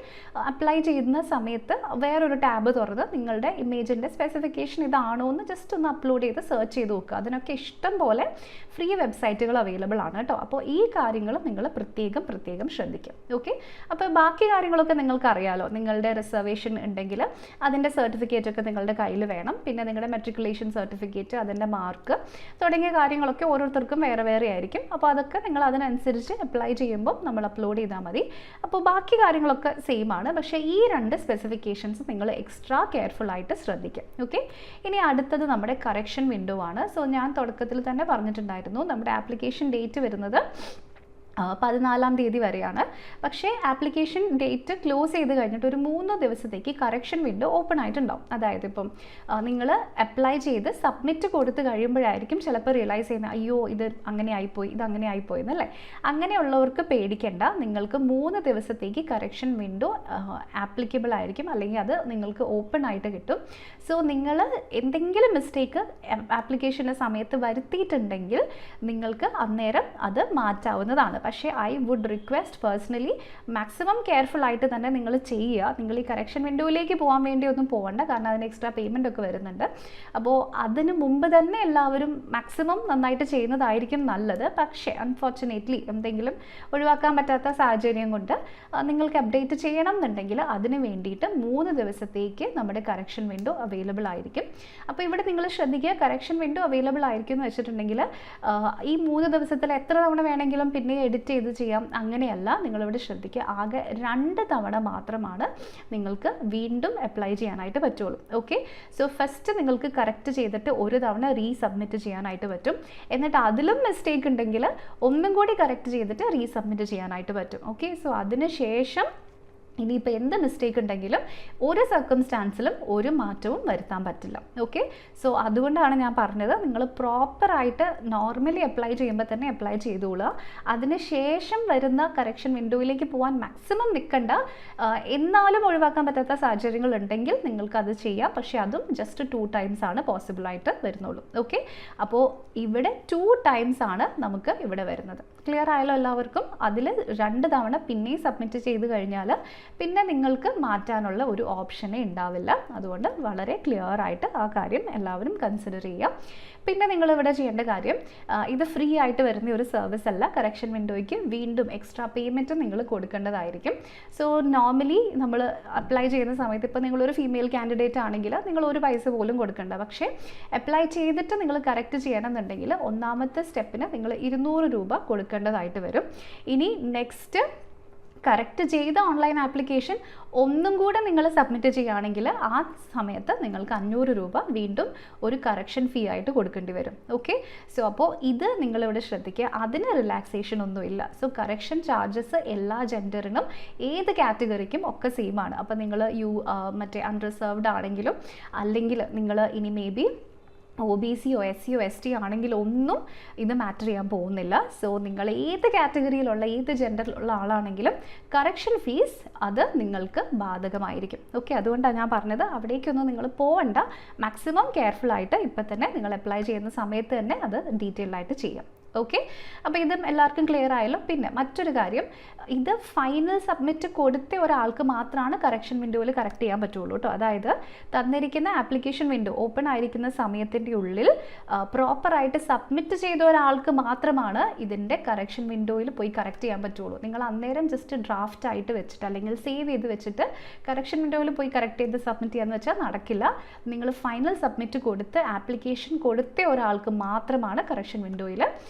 അപ്ലൈ ചെയ്യുന്ന സമയത്ത് വേറൊരു ടാബ് തുറന്ന് നിങ്ങളുടെ ഇമേജിൻ്റെ സ്പെസിഫിക്കേഷൻ ഇതാണോ എന്ന് ജസ്റ്റ് ഒന്ന് അപ്ലോഡ് ചെയ്ത് സെർച്ച് ചെയ്ത് നോക്കുക. അതിനൊക്കെ ഇഷ്ടം പോലെ ഫ്രീ വെബ്സൈറ്റുകൾ അവൈലബിൾ ആണ് കേട്ടോ. അപ്പോൾ ഈ കാര്യങ്ങൾ നിങ്ങൾ പ്രത്യേകം ശ്രദ്ധിക്കുക. ഓക്കെ, അപ്പോൾ ബാക്കി കാര്യങ്ങളൊക്കെ നിങ്ങൾക്ക് അറിയാലോ. നിങ്ങളുടെ റിസർവേഷൻ ഉണ്ടെങ്കിൽ അതിൻ്റെ സർട്ടിഫിക്കറ്റ് ഒക്കെ നിങ്ങളുടെ കയ്യിൽ വേണം. പിന്നെ നിങ്ങളുടെ മെട്രിക്കുലേഷൻ സർട്ടിഫിക്കറ്റ്, അതിൻ്റെ മാർക്ക് തുടങ്ങിയ കാര്യങ്ങളൊക്കെ ഓരോരുത്തർക്കും വേറെ വേറെ ആയിരിക്കും. അപ്പോൾ അതൊക്കെ നിങ്ങൾ അതിനനുസരിച്ച് അപ്ലൈ ചെയ്യുമ്പോൾ നമ്മൾ അപ്ലോഡ് ചെയ്താൽ മതി. അപ്പോൾ ബാക്കി കാര്യങ്ങളൊക്കെ സെയിം ആണ്. പക്ഷേ ഈ 2 സ്പെസിഫിക്കേഷൻസ് നിങ്ങൾ എക്സ്ട്രാ കെയർഫുൾ ആയിട്ട് ശ്രദ്ധിക്കുക. ഓക്കെ, ഇനി അടുത്തത് നമ്മുടെ കറക്ഷൻ വിൻഡോ ആണ്. സോ ഞാൻ തുടക്കത്തിൽ തന്നെ പറഞ്ഞിട്ടുണ്ടായിരുന്നു, നമ്മുടെ ആപ്ലിക്കേഷൻ ഡേറ്റ് വരുന്നത് 14-ാം തീയതി വരെയാണ്. പക്ഷേ ആപ്ലിക്കേഷൻ ഡേറ്റ് ക്ലോസ് ചെയ്ത് കഴിഞ്ഞിട്ട് ഒരു 3 ദിവസത്തേക്ക് കറക്ഷൻ വിൻഡോ ഓപ്പൺ ആയിട്ടുണ്ടാവും. അതായത് ഇപ്പം നിങ്ങൾ അപ്ലൈ ചെയ്ത് സബ്മിറ്റ് കൊടുത്ത് കഴിയുമ്പോഴായിരിക്കും ചിലപ്പോൾ റിയലൈസ് ചെയ്യുന്നത്, അയ്യോ ഇത് അങ്ങനെ ആയിപ്പോയി, ഇത് അങ്ങനെ ആയിപ്പോയി എന്നല്ലേ. അങ്ങനെയുള്ളവർക്ക് പേടിക്കേണ്ട, നിങ്ങൾക്ക് 3 ദിവസത്തേക്ക് കറക്ഷൻ വിൻഡോ ആപ്ലിക്കബിൾ ആയിരിക്കും, അല്ലെങ്കിൽ അത് നിങ്ങൾക്ക് ഓപ്പൺ ആയിട്ട് കിട്ടും. സോ നിങ്ങൾ എന്തെങ്കിലും മിസ്റ്റേക്ക് ആപ്ലിക്കേഷൻ്റെ സമയത്ത് വരുത്തിയിട്ടുണ്ടെങ്കിൽ നിങ്ങൾക്ക് അന്നേരം അത് മാറ്റാവുന്നതാണ്. പക്ഷേ I would request personally maximum careful ആയിട്ട് തന്നെ നിങ്ങൾ ചെയ്യുക. നിങ്ങൾ ഈ കറക്ഷൻ വിൻഡോയിലേക്ക് പോകാൻ വേണ്ടി ഒന്നും പോകണ്ട, കാരണം അതിന് എക്സ്ട്രാ പേയ്മെൻ്റ് ഒക്കെ വരുന്നുണ്ട്. അപ്പോൾ അതിന് മുമ്പ് തന്നെ എല്ലാവരും മാക്സിമം നന്നായിട്ട് ചെയ്യുന്നതായിരിക്കും നല്ലത്. പക്ഷേ അൺഫോർച്ചുനേറ്റ്ലി എന്തെങ്കിലും ഒഴിവാക്കാൻ പറ്റാത്ത സാഹചര്യം കൊണ്ട് നിങ്ങൾക്ക് അപ്ഡേറ്റ് ചെയ്യണം എന്നുണ്ടെങ്കിൽ അതിന് വേണ്ടിയിട്ട് 3 ദിവസത്തേക്ക് നമ്മുടെ കറക്ഷൻ വിൻഡോ അവൈലബിൾ ആയിരിക്കും. അപ്പോൾ ഇവിടെ നിങ്ങൾ ശ്രദ്ധിക്കുക, കറക്ഷൻ വിൻഡോ അവൈലബിൾ ആയിരിക്കും എന്ന് വെച്ചിട്ടുണ്ടെങ്കിൽ ഈ 3 ദിവസത്തിൽ എത്ര തവണ വേണമെങ്കിലും പിന്നെ എഡിറ്റ് ചെയ്ത് ചെയ്യാം, അങ്ങനെയല്ല. നിങ്ങളിവിടെ ശ്രദ്ധിക്കുക, ആകെ 2 തവണ മാത്രമാണ് നിങ്ങൾക്ക് വീണ്ടും അപ്ലൈ ചെയ്യാനായിട്ട് പറ്റുള്ളൂ. ഓക്കെ, സോ ഫസ്റ്റ് നിങ്ങൾക്ക് കറക്റ്റ് ചെയ്തിട്ട് ഒരു തവണ റീസബ്മിറ്റ് ചെയ്യാനായിട്ട് പറ്റും. എന്നിട്ട് അതിലും മിസ്റ്റേക്ക് ഉണ്ടെങ്കിൽ ഒന്നും കൂടി കറക്റ്റ് ചെയ്തിട്ട് റീസബ്മിറ്റ് ചെയ്യാനായിട്ട് പറ്റും. ഓക്കെ, സോ അതിന് ശേഷം ഇനിയിപ്പോൾ എന്ത് മിസ്റ്റേക്ക് ഉണ്ടെങ്കിലും ഒരു സർക്കംസ്റ്റാൻസിലും ഒരു മാറ്റവും വരുത്താൻ പറ്റില്ല. ഓക്കെ, സോ അതുകൊണ്ടാണ് ഞാൻ പറഞ്ഞത്, നിങ്ങൾ പ്രോപ്പറായിട്ട് നോർമലി അപ്ലൈ ചെയ്യുമ്പോൾ തന്നെ അപ്ലൈ ചെയ്തോളുക. അതിന് ശേഷം വരുന്ന കറക്ഷൻ വിൻഡോയിലേക്ക് പോകാൻ മാക്സിമം നിൽക്കണ്ട. എന്നാലും ഒഴിവാക്കാൻ പറ്റാത്ത സാഹചര്യങ്ങൾ ഉണ്ടെങ്കിൽ നിങ്ങൾക്കത് ചെയ്യാം. പക്ഷേ അതും ജസ്റ്റ് 2 ടൈംസ് ആണ് പോസിബിളായിട്ട് വരുന്നുള്ളൂ. ഓക്കെ, അപ്പോൾ ഇവിടെ 2 ടൈംസ് ആണ് നമുക്ക് ഇവിടെ വരുന്നത്. ക്ലിയർ ആയാലോ എല്ലാവർക്കും? അതിൽ 2 തവണ പിന്നെയും സബ്മിറ്റ് ചെയ്ത് കഴിഞ്ഞാൽ പിന്നെ നിങ്ങൾക്ക് മാറ്റാനുള്ള ഒരു ഓപ്ഷനേ ഉണ്ടാവില്ല. അതുകൊണ്ട് വളരെ ക്ലിയർ ആയിട്ട് ആ കാര്യം എല്ലാവരും കൺസിഡർ ചെയ്യുക. പിന്നെ നിങ്ങളിവിടെ ചെയ്യേണ്ട കാര്യം, ഇത് ഫ്രീ ആയിട്ട് വരുന്ന ഒരു സർവീസ് അല്ല. കറക്ഷൻ വിൻഡോയ്ക്ക് വീണ്ടും എക്സ്ട്രാ പേയ്മെൻറ്റ് നിങ്ങൾ കൊടുക്കേണ്ടതായിരിക്കും. സോ നോർമലി നമ്മൾ അപ്ലൈ ചെയ്യുന്ന സമയത്ത് ഇപ്പോൾ നിങ്ങളൊരു ഫീമെയിൽ കാൻഡിഡേറ്റ് ആണെങ്കിൽ നിങ്ങൾ ഒരു പൈസ പോലും കൊടുക്കേണ്ട. പക്ഷേ അപ്ലൈ ചെയ്തിട്ട് നിങ്ങൾ കറക്റ്റ് ചെയ്യണമെന്നുണ്ടെങ്കിൽ 1ാമത്തെ സ്റ്റെപ്പിന് നിങ്ങൾ 200 രൂപ കൊടുക്കേണ്ടതായിട്ട് വരും. ഇനി നെക്സ്റ്റ് കറക്റ്റ് ചെയ്ത ഓൺലൈൻ ആപ്ലിക്കേഷൻ ഒന്നും കൂടെ നിങ്ങൾ സബ്മിറ്റ് ചെയ്യുകയാണെങ്കിൽ ആ സമയത്ത് നിങ്ങൾക്ക് 500 രൂപ വീണ്ടും ഒരു കറക്ഷൻ ഫീ ആയിട്ട് കൊടുക്കേണ്ടി വരും. ഓക്കെ, സോ അപ്പോൾ ഇത് നിങ്ങളിവിടെ ശ്രദ്ധിക്കുക, അതിന് റിലാക്സേഷൻ ഒന്നുമില്ല. സോ കറക്ഷൻ ചാർജസ് എല്ലാ ജെൻഡറിനും ഏത് കാറ്റഗറിക്കും ഒക്കെ സെയിം ആണ്. അപ്പോൾ നിങ്ങൾ മറ്റേ അൺറിസർവ്ഡ് ആണെങ്കിലും അല്ലെങ്കിൽ നിങ്ങൾ ഇനി may be OBC SC ST ആണെങ്കിൽ ഒന്നും ഇത് മാറ്റർ ചെയ്യാൻ പോകുന്നില്ല. സോ നിങ്ങൾ ഏത് കാറ്റഗറിയിലുള്ള ഏത് ജെൻഡറിലുള്ള ആളാണെങ്കിലും കറക്ഷൻ ഫീസ് അത് നിങ്ങൾക്ക് ബാധകമായിരിക്കും. ഓക്കെ, അതുകൊണ്ടാണ് ഞാൻ പറഞ്ഞത് അവിടേക്കൊന്നും നിങ്ങൾ പോകണ്ട, മാക്സിമം കെയർഫുൾ ആയിട്ട് ഇപ്പം തന്നെ നിങ്ങൾ അപ്ലൈ ചെയ്യുന്ന സമയത്ത് തന്നെ അത് ഡീറ്റെയിൽഡ് ആയിട്ട് ചെയ്യാം. ഓക്കെ, അപ്പോൾ ഇതും എല്ലാവർക്കും ക്ലിയർ ആയല്ലോ. പിന്നെ മറ്റൊരു കാര്യം, ഇത് ഫൈനൽ സബ്മിറ്റ് കൊടുത്ത ഒരാൾക്ക് മാത്രമാണ് കറക്ഷൻ വിൻഡോയിൽ കറക്റ്റ് ചെയ്യാൻ പറ്റുള്ളൂ കേട്ടോ. അതായത് തന്നിരിക്കുന്ന ആപ്ലിക്കേഷൻ വിൻഡോ ഓപ്പൺ ആയിരിക്കുന്ന സമയത്തിൻ്റെ ഉള്ളിൽ പ്രോപ്പറായിട്ട് സബ്മിറ്റ് ചെയ്ത ഒരാൾക്ക് മാത്രമാണ് ഇതിൻ്റെ കറക്ഷൻ വിൻഡോയിൽ പോയി കറക്റ്റ് ചെയ്യാൻ പറ്റുള്ളൂ. നിങ്ങൾ അന്നേരം ജസ്റ്റ് ഡ്രാഫ്റ്റ് ആയിട്ട് വെച്ചിട്ട് അല്ലെങ്കിൽ സേവ് ചെയ്ത് വെച്ചിട്ട് കറക്ഷൻ വിൻഡോയിൽ പോയി കറക്റ്റ് ചെയ്ത് സബ്മിറ്റ് ചെയ്യാന്ന് വെച്ചാൽ നടക്കില്ല. നിങ്ങൾ ഫൈനൽ സബ്മിറ്റ് കൊടുത്ത് ആപ്ലിക്കേഷൻ കൊടുത്ത ഒരാൾക്ക് മാത്രമാണ് കറക്ഷൻ വിൻഡോയിൽ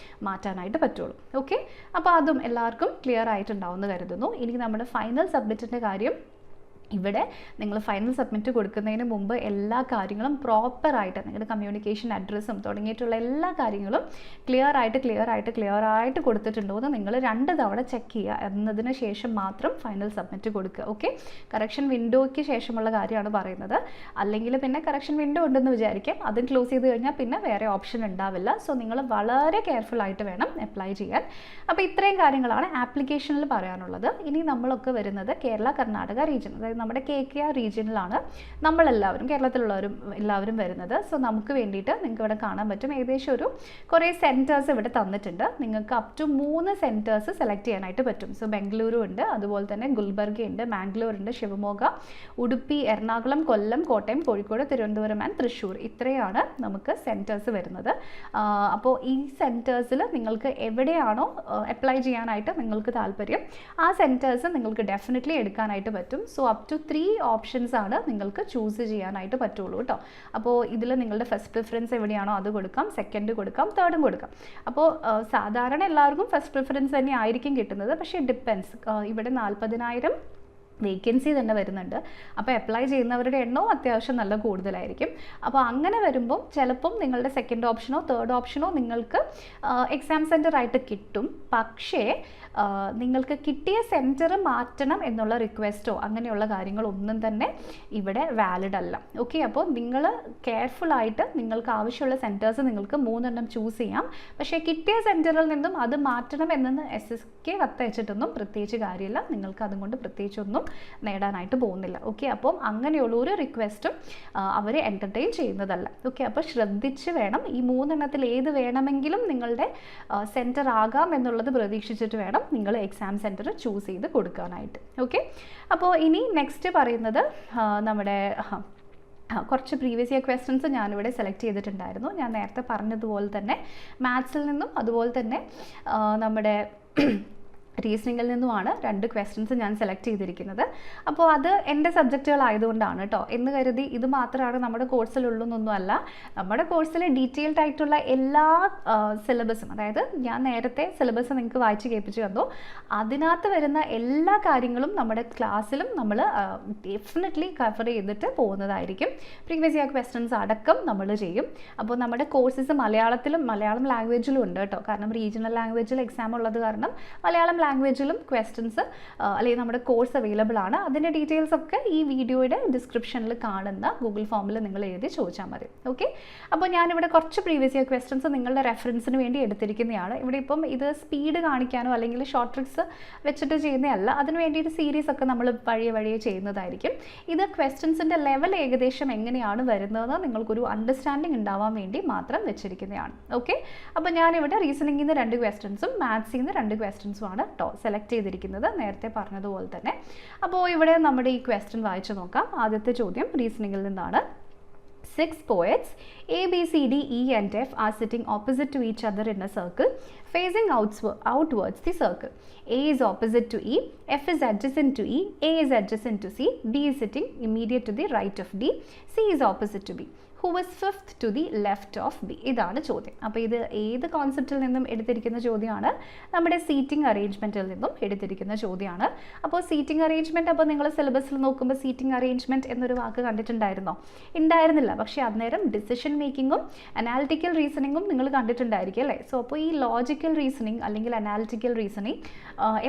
മാറ്റാനായിട്ട് പറ്റുള്ളൂ. ഓക്കെ, അപ്പോൾ അതും എല്ലാവർക്കും ക്ലിയർ ആയിട്ടുണ്ടാവുമെന്ന് കരുതുന്നു. ഇനി നമ്മുടെ ഫൈനൽ സബ്മിറ്റിൻ്റെ കാര്യം, ഇവിടെ നിങ്ങൾ ഫൈനൽ സബ്മിറ്റ് കൊടുക്കുന്നതിന് മുമ്പ് എല്ലാ കാര്യങ്ങളും പ്രോപ്പറായിട്ട് നിങ്ങളുടെ കമ്മ്യൂണിക്കേഷൻ അഡ്രസ്സും തുടങ്ങിയിട്ടുള്ള എല്ലാ കാര്യങ്ങളും ക്ലിയർ ആയിട്ട് കൊടുത്തിട്ടുണ്ടോ എന്ന് നിങ്ങൾ 2 തവണ ചെക്ക് ചെയ്യുക. എന്നതിന് ശേഷം മാത്രം ഫൈനൽ സബ്മിറ്റ് കൊടുക്കുക. ഓക്കെ, കറക്ഷൻ വിൻഡോയ്ക്ക് ശേഷമുള്ള കാര്യമാണ് പറയുന്നത്. അല്ലെങ്കിൽ പിന്നെ കറക്ഷൻ വിൻഡോ ഉണ്ടെന്ന് വിചാരിക്കാം, അതും ക്ലോസ് ചെയ്ത് കഴിഞ്ഞാൽ പിന്നെ വേറെ ഓപ്ഷൻ ഉണ്ടാവില്ല. സോ നിങ്ങൾ വളരെ കെയർഫുൾ ആയിട്ട് വേണം അപ്ലൈ ചെയ്യാൻ. അപ്പോൾ ഇത്രയും കാര്യങ്ങളാണ് ആപ്ലിക്കേഷനിൽ പറയാനുള്ളത്. ഇനി നമ്മളൊക്കെ വരുന്നത് കേരള കർണാടക റീജിയൻ, അതായത് നമ്മുടെ KKR റീജിയനിലാണ് നമ്മളെല്ലാവരും, കേരളത്തിലുള്ളവരും എല്ലാവരും വരുന്നത്. സോ നമുക്ക് വേണ്ടിയിട്ട് നിങ്ങൾക്ക് ഇവിടെ കാണാൻ പറ്റും ഏകദേശം കുറേ സെൻറ്റേഴ്സ് ഇവിടെ തന്നിട്ടുണ്ട്. നിങ്ങൾക്ക് അപ് ടു 3 സെൻറ്റേഴ്സ് സെലക്ട് ചെയ്യാനായിട്ട് പറ്റും. സോ ബംഗളൂരു ഉണ്ട്, അതുപോലെ തന്നെ ഗുൽബർഗ ഉണ്ട്, മാംഗ്ലൂർ ഉണ്ട്, ശിവമോഗ, ഉടുപ്പി, എറണാകുളം, കൊല്ലം, കോട്ടയം, കോഴിക്കോട്, തിരുവനന്തപുരം ആൻഡ് തൃശ്ശൂർ, ഇത്രയാണ് നമുക്ക് സെൻറ്റേഴ്സ് വരുന്നത്. അപ്പോൾ ഈ സെൻറ്റേഴ്സിൽ നിങ്ങൾക്ക് എവിടെയാണോ അപ്ലൈ ചെയ്യാനായിട്ട് നിങ്ങൾക്ക് താല്പര്യം ആ സെൻറ്റേഴ്സ് നിങ്ങൾക്ക് ഡെഫിനറ്റ്ലി എടുക്കാനായിട്ട് പറ്റും. സോ അപ് ടു 3 ഓപ്ഷൻസ് ആണ് നിങ്ങൾക്ക് ചൂസ് ചെയ്യാനായിട്ട് പറ്റുള്ളൂ കേട്ടോ. അപ്പോൾ ഇതിൽ നിങ്ങളുടെ ഫസ്റ്റ് പ്രിഫറൻസ് എവിടെയാണോ അത് കൊടുക്കാം, സെക്കൻഡ് കൊടുക്കാം, തേർഡും കൊടുക്കാം. അപ്പോൾ സാധാരണ എല്ലാവർക്കും ഫസ്റ്റ് പ്രിഫറൻസ് തന്നെ ആയിരിക്കും കിട്ടുന്നത്. പക്ഷേ ഡിപ്പെൻസ്, ഇവിടെ 40,000 വേക്കൻസി തന്നെ വരുന്നുണ്ട്. അപ്പോൾ അപ്ലൈ ചെയ്യുന്നവരുടെ എണ്ണവും അത്യാവശ്യം നല്ല കൂടുതലായിരിക്കും. അപ്പോൾ അങ്ങനെ വരുമ്പം ചിലപ്പം നിങ്ങളുടെ സെക്കൻഡ് ഓപ്ഷനോ തേർഡ് ഓപ്ഷനോ നിങ്ങൾക്ക് എക്സാം സെൻറ്റർ ആയിട്ട് കിട്ടും. പക്ഷേ നിങ്ങൾക്ക് കിട്ടിയ സെൻറ്റർ മാറ്റണം എന്നുള്ള റിക്വസ്റ്റോ അങ്ങനെയുള്ള കാര്യങ്ങളൊന്നും തന്നെ ഇവിടെ വാലിഡ് അല്ല. ഓക്കെ, അപ്പോൾ നിങ്ങൾ കെയർഫുള്ളായിട്ട് നിങ്ങൾക്ക് ആവശ്യമുള്ള സെൻറ്റേഴ്സ് നിങ്ങൾക്ക് 3 എണ്ണം ചൂസ് ചെയ്യാം. പക്ഷേ കിട്ടിയ സെൻറ്ററിൽ നിന്നും അത് മാറ്റണം എന്ന് SSK കത്തയച്ചിട്ടൊന്നും പ്രത്യേകിച്ച് കാര്യമില്ല. നിങ്ങൾക്ക് അതുകൊണ്ട് പ്രത്യേകിച്ചൊന്നും നേടാനായിട്ട് പോകുന്നില്ല. ഓക്കെ, അപ്പം അങ്ങനെയുള്ള ഒരു റിക്വസ്റ്റും അവർ എൻ്റർടൈൻ ചെയ്യുന്നതല്ല. ഓക്കെ, അപ്പോൾ ശ്രദ്ധിച്ച് വേണം, ഈ 3 എണ്ണത്തിൽ ഏത് വേണമെങ്കിലും നിങ്ങളുടെ സെൻറ്റർ ആകാം എന്നുള്ളത് പ്രതീക്ഷിച്ചിട്ട് വേണം നിങ്ങൾ എക്സാം സെൻറ്റർ ചൂസ് ചെയ്ത് കൊടുക്കാനായിട്ട്. ഓക്കെ, അപ്പോൾ ഇനി നെക്സ്റ്റ് പറയുന്നത് നമ്മുടെ കുറച്ച് പ്രീവിയസ് ഇയർ ക്വസ്റ്റ്യൻസ് ഞാനിവിടെ സെലക്ട് ചെയ്തിട്ടുണ്ടായിരുന്നു. ഞാൻ നേരത്തെ പറഞ്ഞതുപോലെ തന്നെ മാത്സിൽ നിന്നും അതുപോലെ തന്നെ നമ്മുടെ റീസണിങ്ങിൽ നിന്നുമാണ് 2 ക്വസ്റ്റ്യൻസ് ഞാൻ സെലക്ട് ചെയ്തിരിക്കുന്നത്. അപ്പോൾ അത് എൻ്റെ സബ്ജക്റ്റുകളായതുകൊണ്ടാണ് കേട്ടോ. എന്ന് കരുതി ഇത് മാത്രമാണ് നമ്മുടെ കോഴ്സിലുള്ളൂ അല്ല. നമ്മുടെ കോഴ്സിൽ ഡീറ്റെയിൽഡ് ആയിട്ടുള്ള എല്ലാ സിലബസും, അതായത് ഞാൻ നേരത്തെ സിലബസ് നിങ്ങൾക്ക് വായിച്ച് കേൾപ്പിച്ച് തന്നു, അതിനകത്ത് വരുന്ന എല്ലാ കാര്യങ്ങളും നമ്മുടെ ക്ലാസ്സിലും നമ്മൾ ഡെഫിനറ്റ്ലി കവർ ചെയ്തിട്ട് പോകുന്നതായിരിക്കും. പ്രീവിയസ് ഇയർ ക്വസ്റ്റ്യൻസ് അടക്കം നമ്മൾ ചെയ്യും. അപ്പോൾ നമ്മുടെ കോഴ്സസ് മലയാളം ലാംഗ്വേജിലും ഉണ്ട് കേട്ടോ. കാരണം റീജിയണൽ ലാംഗ്വേജിൽ എക്സാം ഉള്ളത് കാരണം മലയാളം ലാംഗ്വേജിലും ക്വസ്റ്റ്യൻസ് അല്ലെങ്കിൽ നമ്മുടെ കോഴ്സ് അവൈലബിൾ ആണ്. അതിൻ്റെ ഡീറ്റെയിൽസ് ഒക്കെ ഈ വീഡിയോയുടെ ഡിസ്ക്രിപ്ഷനിൽ കാണുന്ന ഗൂഗിൾ ഫോമിൽ നിങ്ങൾ എഴുതി ചോദിച്ചാൽ മതി. ഓക്കെ, അപ്പോൾ ഞാനിവിടെ കുറച്ച് പ്രീവിയസ് ഇയർ ക്വസ്റ്റ്യൻസ് നിങ്ങളുടെ റെഫറൻസിന് വേണ്ടി എടുത്തിരിക്കുന്നതാണ്. ഇവിടെ ഇപ്പം ഇത് സ്പീഡ് കാണിക്കാനോ അല്ലെങ്കിൽ ഷോർട്ട് ട്രിക്സ് വെച്ചിട്ട് ചെയ്യുന്നതല്ല, അതിന് വേണ്ടിയിട്ട് സീരീസ് ഒക്കെ നമ്മൾ വഴിയെ ചെയ്യുന്നതായിരിക്കും. ഇത് ക്വസ്റ്റ്യൻസിൻ്റെ ലെവൽ ഏകദേശം എങ്ങനെയാണ് വരുന്നതെന്ന് നിങ്ങൾക്കൊരു അണ്ടർസ്റ്റാൻഡിങ് ഉണ്ടാവാൻ വേണ്ടി മാത്രം വെച്ചിരിക്കുന്നതാണ്. ഓക്കെ, അപ്പോൾ ഞാനിവിടെ റീസണിങ്ങിൽ നിന്ന് 2 ക്വസ്റ്റ്യൻസും മാത്സിൽ നിന്ന് 2 ക്വസ്റ്റ്യൻസുമാണ് സെലക്ട് ചെയ്തിരിക്കുന്നത്, നേരത്തെ പറഞ്ഞതുപോലെ തന്നെ. അപ്പോൾ ഇവിടെ നമ്മുടെ ഈ ക്വസ്റ്റ്യൻ വായിച്ചു നോക്കാം. ആദ്യത്തെ ചോദ്യം റീസണിങ്ങിൽ നിന്നാണ്. 6 poets A, B, C, D, E and F are sitting opposite to each other in a circle facing outwards the circle. A is opposite to E, F is adjacent to E, A is adjacent to C, D is sitting immediate to the right of D, C is opposite to B. Who was fifth to the left of B? ഇതാണ് ചോദ്യം. അപ്പോൾ ഇത് ഏത് കോൺസെപ്റ്റിൽ നിന്നും എടുത്തിരിക്കുന്ന ചോദ്യമാണ്? നമ്മുടെ സീറ്റിംഗ് അറേഞ്ച്മെൻറ്റിൽ നിന്നും എടുത്തിരിക്കുന്ന ചോദ്യമാണ്. അപ്പോൾ സീറ്റിംഗ് അറേഞ്ച്മെൻറ്റ്, അപ്പോൾ നിങ്ങൾ സിലബസിൽ നോക്കുമ്പോൾ സീറ്റിംഗ് അറേഞ്ച്മെൻറ്റ് എന്നൊരു വാക്ക് കണ്ടിട്ടുണ്ടായിരുന്നോ? ഉണ്ടായിരുന്നില്ല. പക്ഷേ അന്നേരം ഡിസിഷൻ മേക്കിങ്ങും അനാലിറ്റിക്കൽ റീസണിങ്ങും നിങ്ങൾ കണ്ടിട്ടുണ്ടായിരിക്കും അല്ലേ? സോ അപ്പോൾ ഈ ലോജിക്കൽ റീസണിങ് അല്ലെങ്കിൽ അനാലിറ്റിക്കൽ റീസണിങ്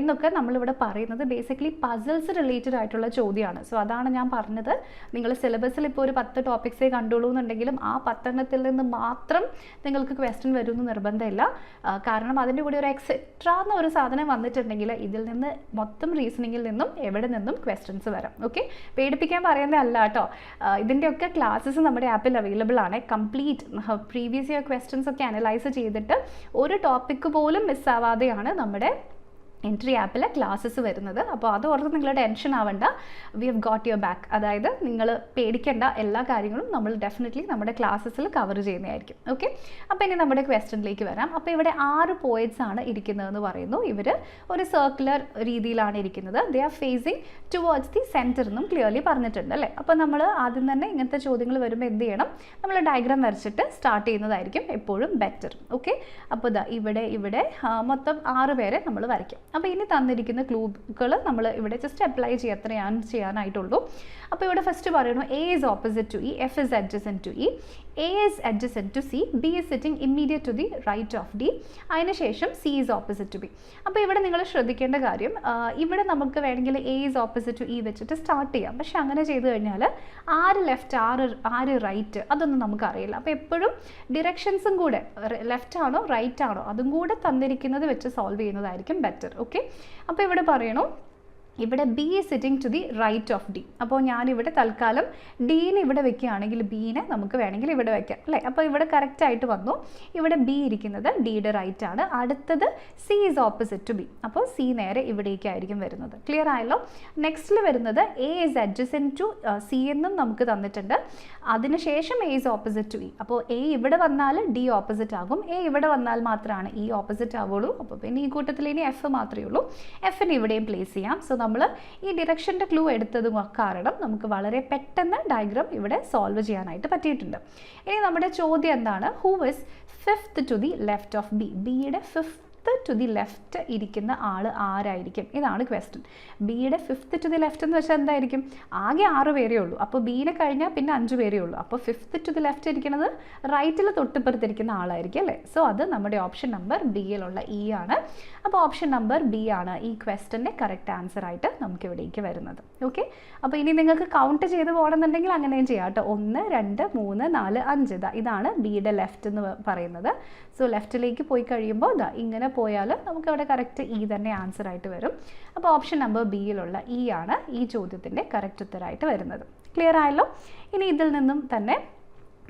എന്നൊക്കെ നമ്മളിവിടെ പറയുന്നത് ബേസിക്കലി പസിൽസ് റിലേറ്റഡ് ആയിട്ടുള്ള ചോദ്യമാണ്. സോ അതാണ് ഞാൻ പറഞ്ഞത്, നിങ്ങൾ സിലബസിൽ ഇപ്പോൾ ഒരു 10 ടോപ്പിക്സേ കണ്ടുള്ളൂ എന്നുണ്ടെങ്കിലും ആ 10 എണ്ണത്തിൽ നിന്ന് മാത്രം നിങ്ങൾക്ക് ക്വസ്റ്റ്യൻ വരുമെന്ന് നിർബന്ധമില്ല. കാരണം അതിൻ്റെ കൂടെ ഒരു എക്സെട്രാ എന്നൊരു സാധനം വന്നിട്ടുണ്ടെങ്കിൽ ഇതിൽ നിന്ന് മൊത്തം റീസണിങ്ങിൽ നിന്നും എവിടെ നിന്നും ക്വസ്റ്റ്യൻസ് വരാം. ഓക്കെ, പേടിപ്പിക്കാൻ പറയുന്നതല്ല കേട്ടോ. ഇതിൻ്റെയൊക്കെ ക്ലാസ്സസ് നമ്മുടെ ആപ്പിൽ അവൈലബിൾ ആണ്. കംപ്ലീറ്റ് പ്രീവിയസ് ഇയർ ക്വസ്റ്റ്യൻസ് ഒക്കെ അനലൈസ് ചെയ്തിട്ട് ഒരു ടോപ്പിക്ക് പോലും മിസ്സാവാതെയാണ് നമ്മുടെ എൻട്രി ആപ്പിലെ ക്ലാസ്സസ് വരുന്നത്. അപ്പോൾ അത് ഓർത്ത് നിങ്ങൾ ടെൻഷൻ ആവണ്ട, we have got your back. അതായത് നിങ്ങൾ പേടിക്കേണ്ട, എല്ലാ കാര്യങ്ങളും നമ്മൾ ഡെഫിനറ്റ്ലി നമ്മുടെ ക്ലാസ്സസിൽ കവർ ചെയ്യുന്നതായിരിക്കും. ഓക്കെ, അപ്പോൾ ഇനി നമ്മുടെ ക്വസ്റ്റ്യനിലേക്ക് വരാം. അപ്പോൾ ഇവിടെ 6 പോയിറ്റ്സ് ആണ് ഇരിക്കുന്നതെന്ന് പറയുന്നു. ഇവർ ഒരു സർക്കുലർ രീതിയിലാണ് ഇരിക്കുന്നത്. They are facing towards the centre എന്നും ക്ലിയർലി പറഞ്ഞിട്ടുണ്ട് അല്ലേ? അപ്പോൾ നമ്മൾ ആദ്യം തന്നെ ഇങ്ങനത്തെ ചോദ്യങ്ങൾ വരുമ്പോൾ എന്ത് ചെയ്യണം? നമ്മൾ ഡയഗ്രാം വരച്ചിട്ട് സ്റ്റാർട്ട് ചെയ്യുന്നതായിരിക്കും എപ്പോഴും ബെറ്റർ. ഓക്കെ, അപ്പോൾ ഇതാ ഇവിടെ മൊത്തം 6 പേരെ നമ്മൾ വരയ്ക്കും. അപ്പോൾ ഇനി തന്നിരിക്കുന്ന ക്ലൂകൾ നമ്മൾ ഇവിടെ ജസ്റ്റ് അപ്ലൈ ചെയ്യാനായിട്ടുള്ളൂ. അപ്പോൾ ഇവിടെ ഫസ്റ്റ് പറയുന്നു A is opposite to E, F is adjacent to E, A is adjacent to C, B is sitting immediate to the right of D, അതിനുശേഷം C is opposite to B. അപ്പോൾ ഇവിടെ നിങ്ങൾ ശ്രദ്ധിക്കേണ്ട കാര്യം, ഇവിടെ നമുക്ക് വേണമെങ്കിൽ A is opposite to E വെച്ചിട്ട് സ്റ്റാർട്ട് ചെയ്യാം. പക്ഷെ അങ്ങനെ ചെയ്ത് കഴിഞ്ഞാൽ ആര് ലെഫ്റ്റ് ആര് റൈറ്റ് അതൊന്നും നമുക്കറിയില്ല. അപ്പോൾ എപ്പോഴും ഡിറക്ഷൻസും കൂടെ ലെഫ്റ്റ് ആണോ റൈറ്റ് ആണോ അതും കൂടെ തന്നിരിക്കുന്നത് വെച്ച് സോൾവ് ചെയ്യുന്നതായിരിക്കും ബെറ്റർ. ഓക്കെ, അപ്പോൾ ഇവിടെ പറയണു ഇവിടെ B is sitting to the right of D. അപ്പോൾ ഞാനിവിടെ തൽക്കാലം ഡീനെ ഇവിടെ വെക്കുകയാണെങ്കിൽ ബീനെ നമുക്ക് വേണമെങ്കിൽ ഇവിടെ വെക്കാം അല്ലേ? അപ്പോൾ ഇവിടെ കറക്റ്റായിട്ട് വന്നു. ഇവിടെ ബി ഇരിക്കുന്നത് ഡിയുടെ റൈറ്റ് ആണ്. അടുത്തത് C is opposite to B. അപ്പോൾ സി നേരെ ഇവിടേക്കായിരിക്കും വരുന്നത്. ക്ലിയർ ആയല്ലോ? നെക്സ്റ്റിൽ വരുന്നത് A is adjacent to C എന്നും നമുക്ക് തന്നിട്ടുണ്ട്. അതിനുശേഷം A is opposite to E. അപ്പോൾ എ ഇവിടെ വന്നാൽ ഡി ഓപ്പോസിറ്റ് ആകും, എ ഇവിടെ വന്നാൽ മാത്രമാണ് ഇ ഓപ്പോസിറ്റ് ആവുള്ളൂ. അപ്പോൾ പിന്നെ ഈ കൂട്ടത്തിൽ ഇനി എഫ് മാത്രമേ ഉള്ളൂ. എഫിന് ഇവിടെയും പ്ലേസ് ചെയ്യാം. സോ നമ്മൾ ഈ ഡിറക്ഷൻ്റെ ക്ലൂ എടുത്തതും കാരണം നമുക്ക് വളരെ പെട്ടെന്ന് ഡയഗ്രാം ഇവിടെ സോൾവ് ചെയ്യാനായിട്ട് പറ്റിയിട്ടുണ്ട്. ഇനി നമ്മുടെ ചോദ്യം എന്താണ്? Who is fifth to the left of B? ബിയുടെ ഫിഫ്ത്ത് ടു ദി ലെഫ്റ്റ് ഇരിക്കുന്ന ആൾ ആരായിരിക്കും? ഇതാണ് ക്വസ്റ്റ്യൻ. ബിയുടെ ഫിഫ്ത്ത് ടു ദി ലെഫ്റ്റ് എന്ന് വെച്ചാൽ എന്തായിരിക്കും? ആകെ 6 പേരേ ഉള്ളൂ. അപ്പോൾ ബീനെ കഴിഞ്ഞാൽ പിന്നെ 5 പേരേ ഉള്ളൂ. അപ്പോൾ ഫിഫ്ത്ത് ടു ദി ലെഫ്റ്റ് ഇരിക്കുന്നത് റൈറ്റിൽ തൊട്ടിപ്പുറത്തിരിക്കുന്ന ആളായിരിക്കും അല്ലേ? സോ അത് നമ്മുടെ ഓപ്ഷൻ നമ്പർ ബിയിലുള്ള ഇ ആണ്. അപ്പോൾ ഓപ്ഷൻ നമ്പർ ബി ആണ് ഈ ക്വസ്റ്റ്യൻ്റെ കറക്റ്റ് ആൻസർ ആയിട്ട് നമുക്ക് ഇവിടേക്ക് വരുന്നത്. ഓക്കെ, അപ്പോൾ ഇനി നിങ്ങൾക്ക് കൗണ്ട് ചെയ്ത് പോകണമെന്നുണ്ടെങ്കിൽ അങ്ങനെയും ചെയ്യാം കേട്ടോ. 1 2 3 4 5 ഇതാണ് ബിയുടെ ലെഫ്റ്റ് എന്ന് പറയുന്നത്. സോ ലെഫ്റ്റിലേക്ക് പോയി കഴിയുമ്പോൾ ഇങ്ങനെ പോയാൽ നമുക്ക് അവിടെ കറക്റ്റ് ഇ തന്നെ ആൻസർ ആയിട്ട് വരും. അപ്പോൾ ഓപ്ഷൻ നമ്പർ ബിയിലുള്ള ഇ ആണ് ഈ ചോദ്യത്തിൻ്റെ കറക്റ്റ് ഉത്തരമായിട്ട് വരുന്നത്. ക്ലിയർ ആയല്ലോ? ഇനി ഇതിൽ നിന്നും തന്നെ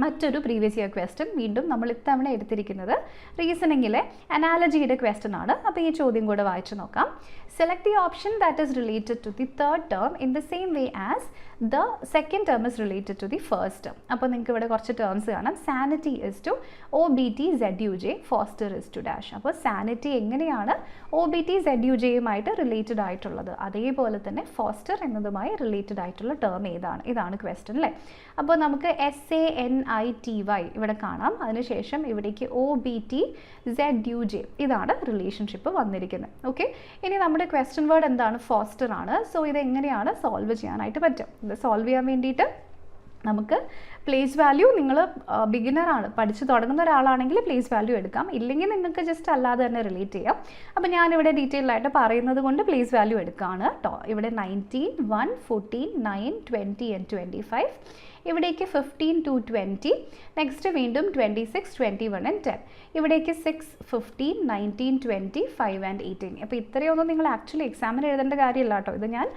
മറ്റൊരു പ്രീവിയസ് ഇയർ ക്വസ്റ്റ്യൻ വീണ്ടും നമ്മൾ ഇത്തവണ എടുത്തിരിക്കുന്നത് റീസണിങ്ങിലെ അനാലജിയുടെ ക്വസ്റ്റ്യൻ ആണ്. അപ്പോൾ ഈ ചോദ്യം കൂടെ വായിച്ചു നോക്കാം. Select the option that is related to the third term in the same way as the second term is related to the first term. അപ്പോൾ നിങ്ങൾക്ക് ഇവിടെ കുറച്ച് ടേംസ് കാണാം. Sanity is to OBT ZUJ, foster is to dash. അപ്പോൾ സാനിറ്റി എങ്ങനെയാണ് OBT ZUJയുമായിട്ട് റിലേറ്റഡ് ആയിട്ടുള്ളത്, അതേപോലെ തന്നെ ഫോസ്റ്റർ എന്നതുമായി റിലേറ്റഡ് ആയിട്ടുള്ള ടേം ഏതാണ്? ഇതാണ് ക്വസ്റ്റ്യൻ അല്ലേ? അപ്പോൾ നമുക്ക് SANITY ഇവിടെ കാണാം. അതിനുശേഷം ഇവിടേക്ക് OBT ZUJ ഇതാണ് റിലേഷൻഷിപ്പ് വന്നിരിക്കുന്നത്. ഓക്കെ, ഇനി നമ്മുടെ ക്വസ്റ്റ്യൻ വേർഡ് എന്താണ്? ഫോസ്റ്റർ ആണ്. സോ ഇത് എങ്ങനെയാണ് സോൾവ് ചെയ്യാനായിട്ട് പറ്റും? ഇത് സോൾവ് ചെയ്യാൻ വേണ്ടിയിട്ട് നമുക്ക് പ്ലേസ് വാല്യൂ, നിങ്ങൾ ബിഗിനറാണ്, പഠിച്ച് തുടങ്ങുന്ന ഒരാളാണെങ്കിൽ പ്ലേസ് വാല്യൂ എടുക്കാം, ഇല്ലെങ്കിൽ നിങ്ങൾക്ക് ജസ്റ്റ് അല്ലാതെ തന്നെ റിലേറ്റ് ചെയ്യാം. അപ്പോൾ ഞാനിവിടെ ഡീറ്റെയിൽ ആയിട്ട് പറയുന്നത് കൊണ്ട് പ്ലേസ് വാല്യൂ എടുക്കുകയാണ് കേട്ടോ. ഇവിടെ 19 1 14 9 20 and 25, ഇവിടേക്ക് 15 to 20, നെക്സ്റ്റ് വീണ്ടും 26 21 and 10, ഇവിടേക്ക് 6 15 19 20 5 and 18. അപ്പോൾ ഇത്രയൊന്നും നിങ്ങൾ ആക്ച്വലി എക്സാമിന് എഴുതേണ്ട കാര്യമില്ല കേട്ടോ. ഇത് ഞാൻ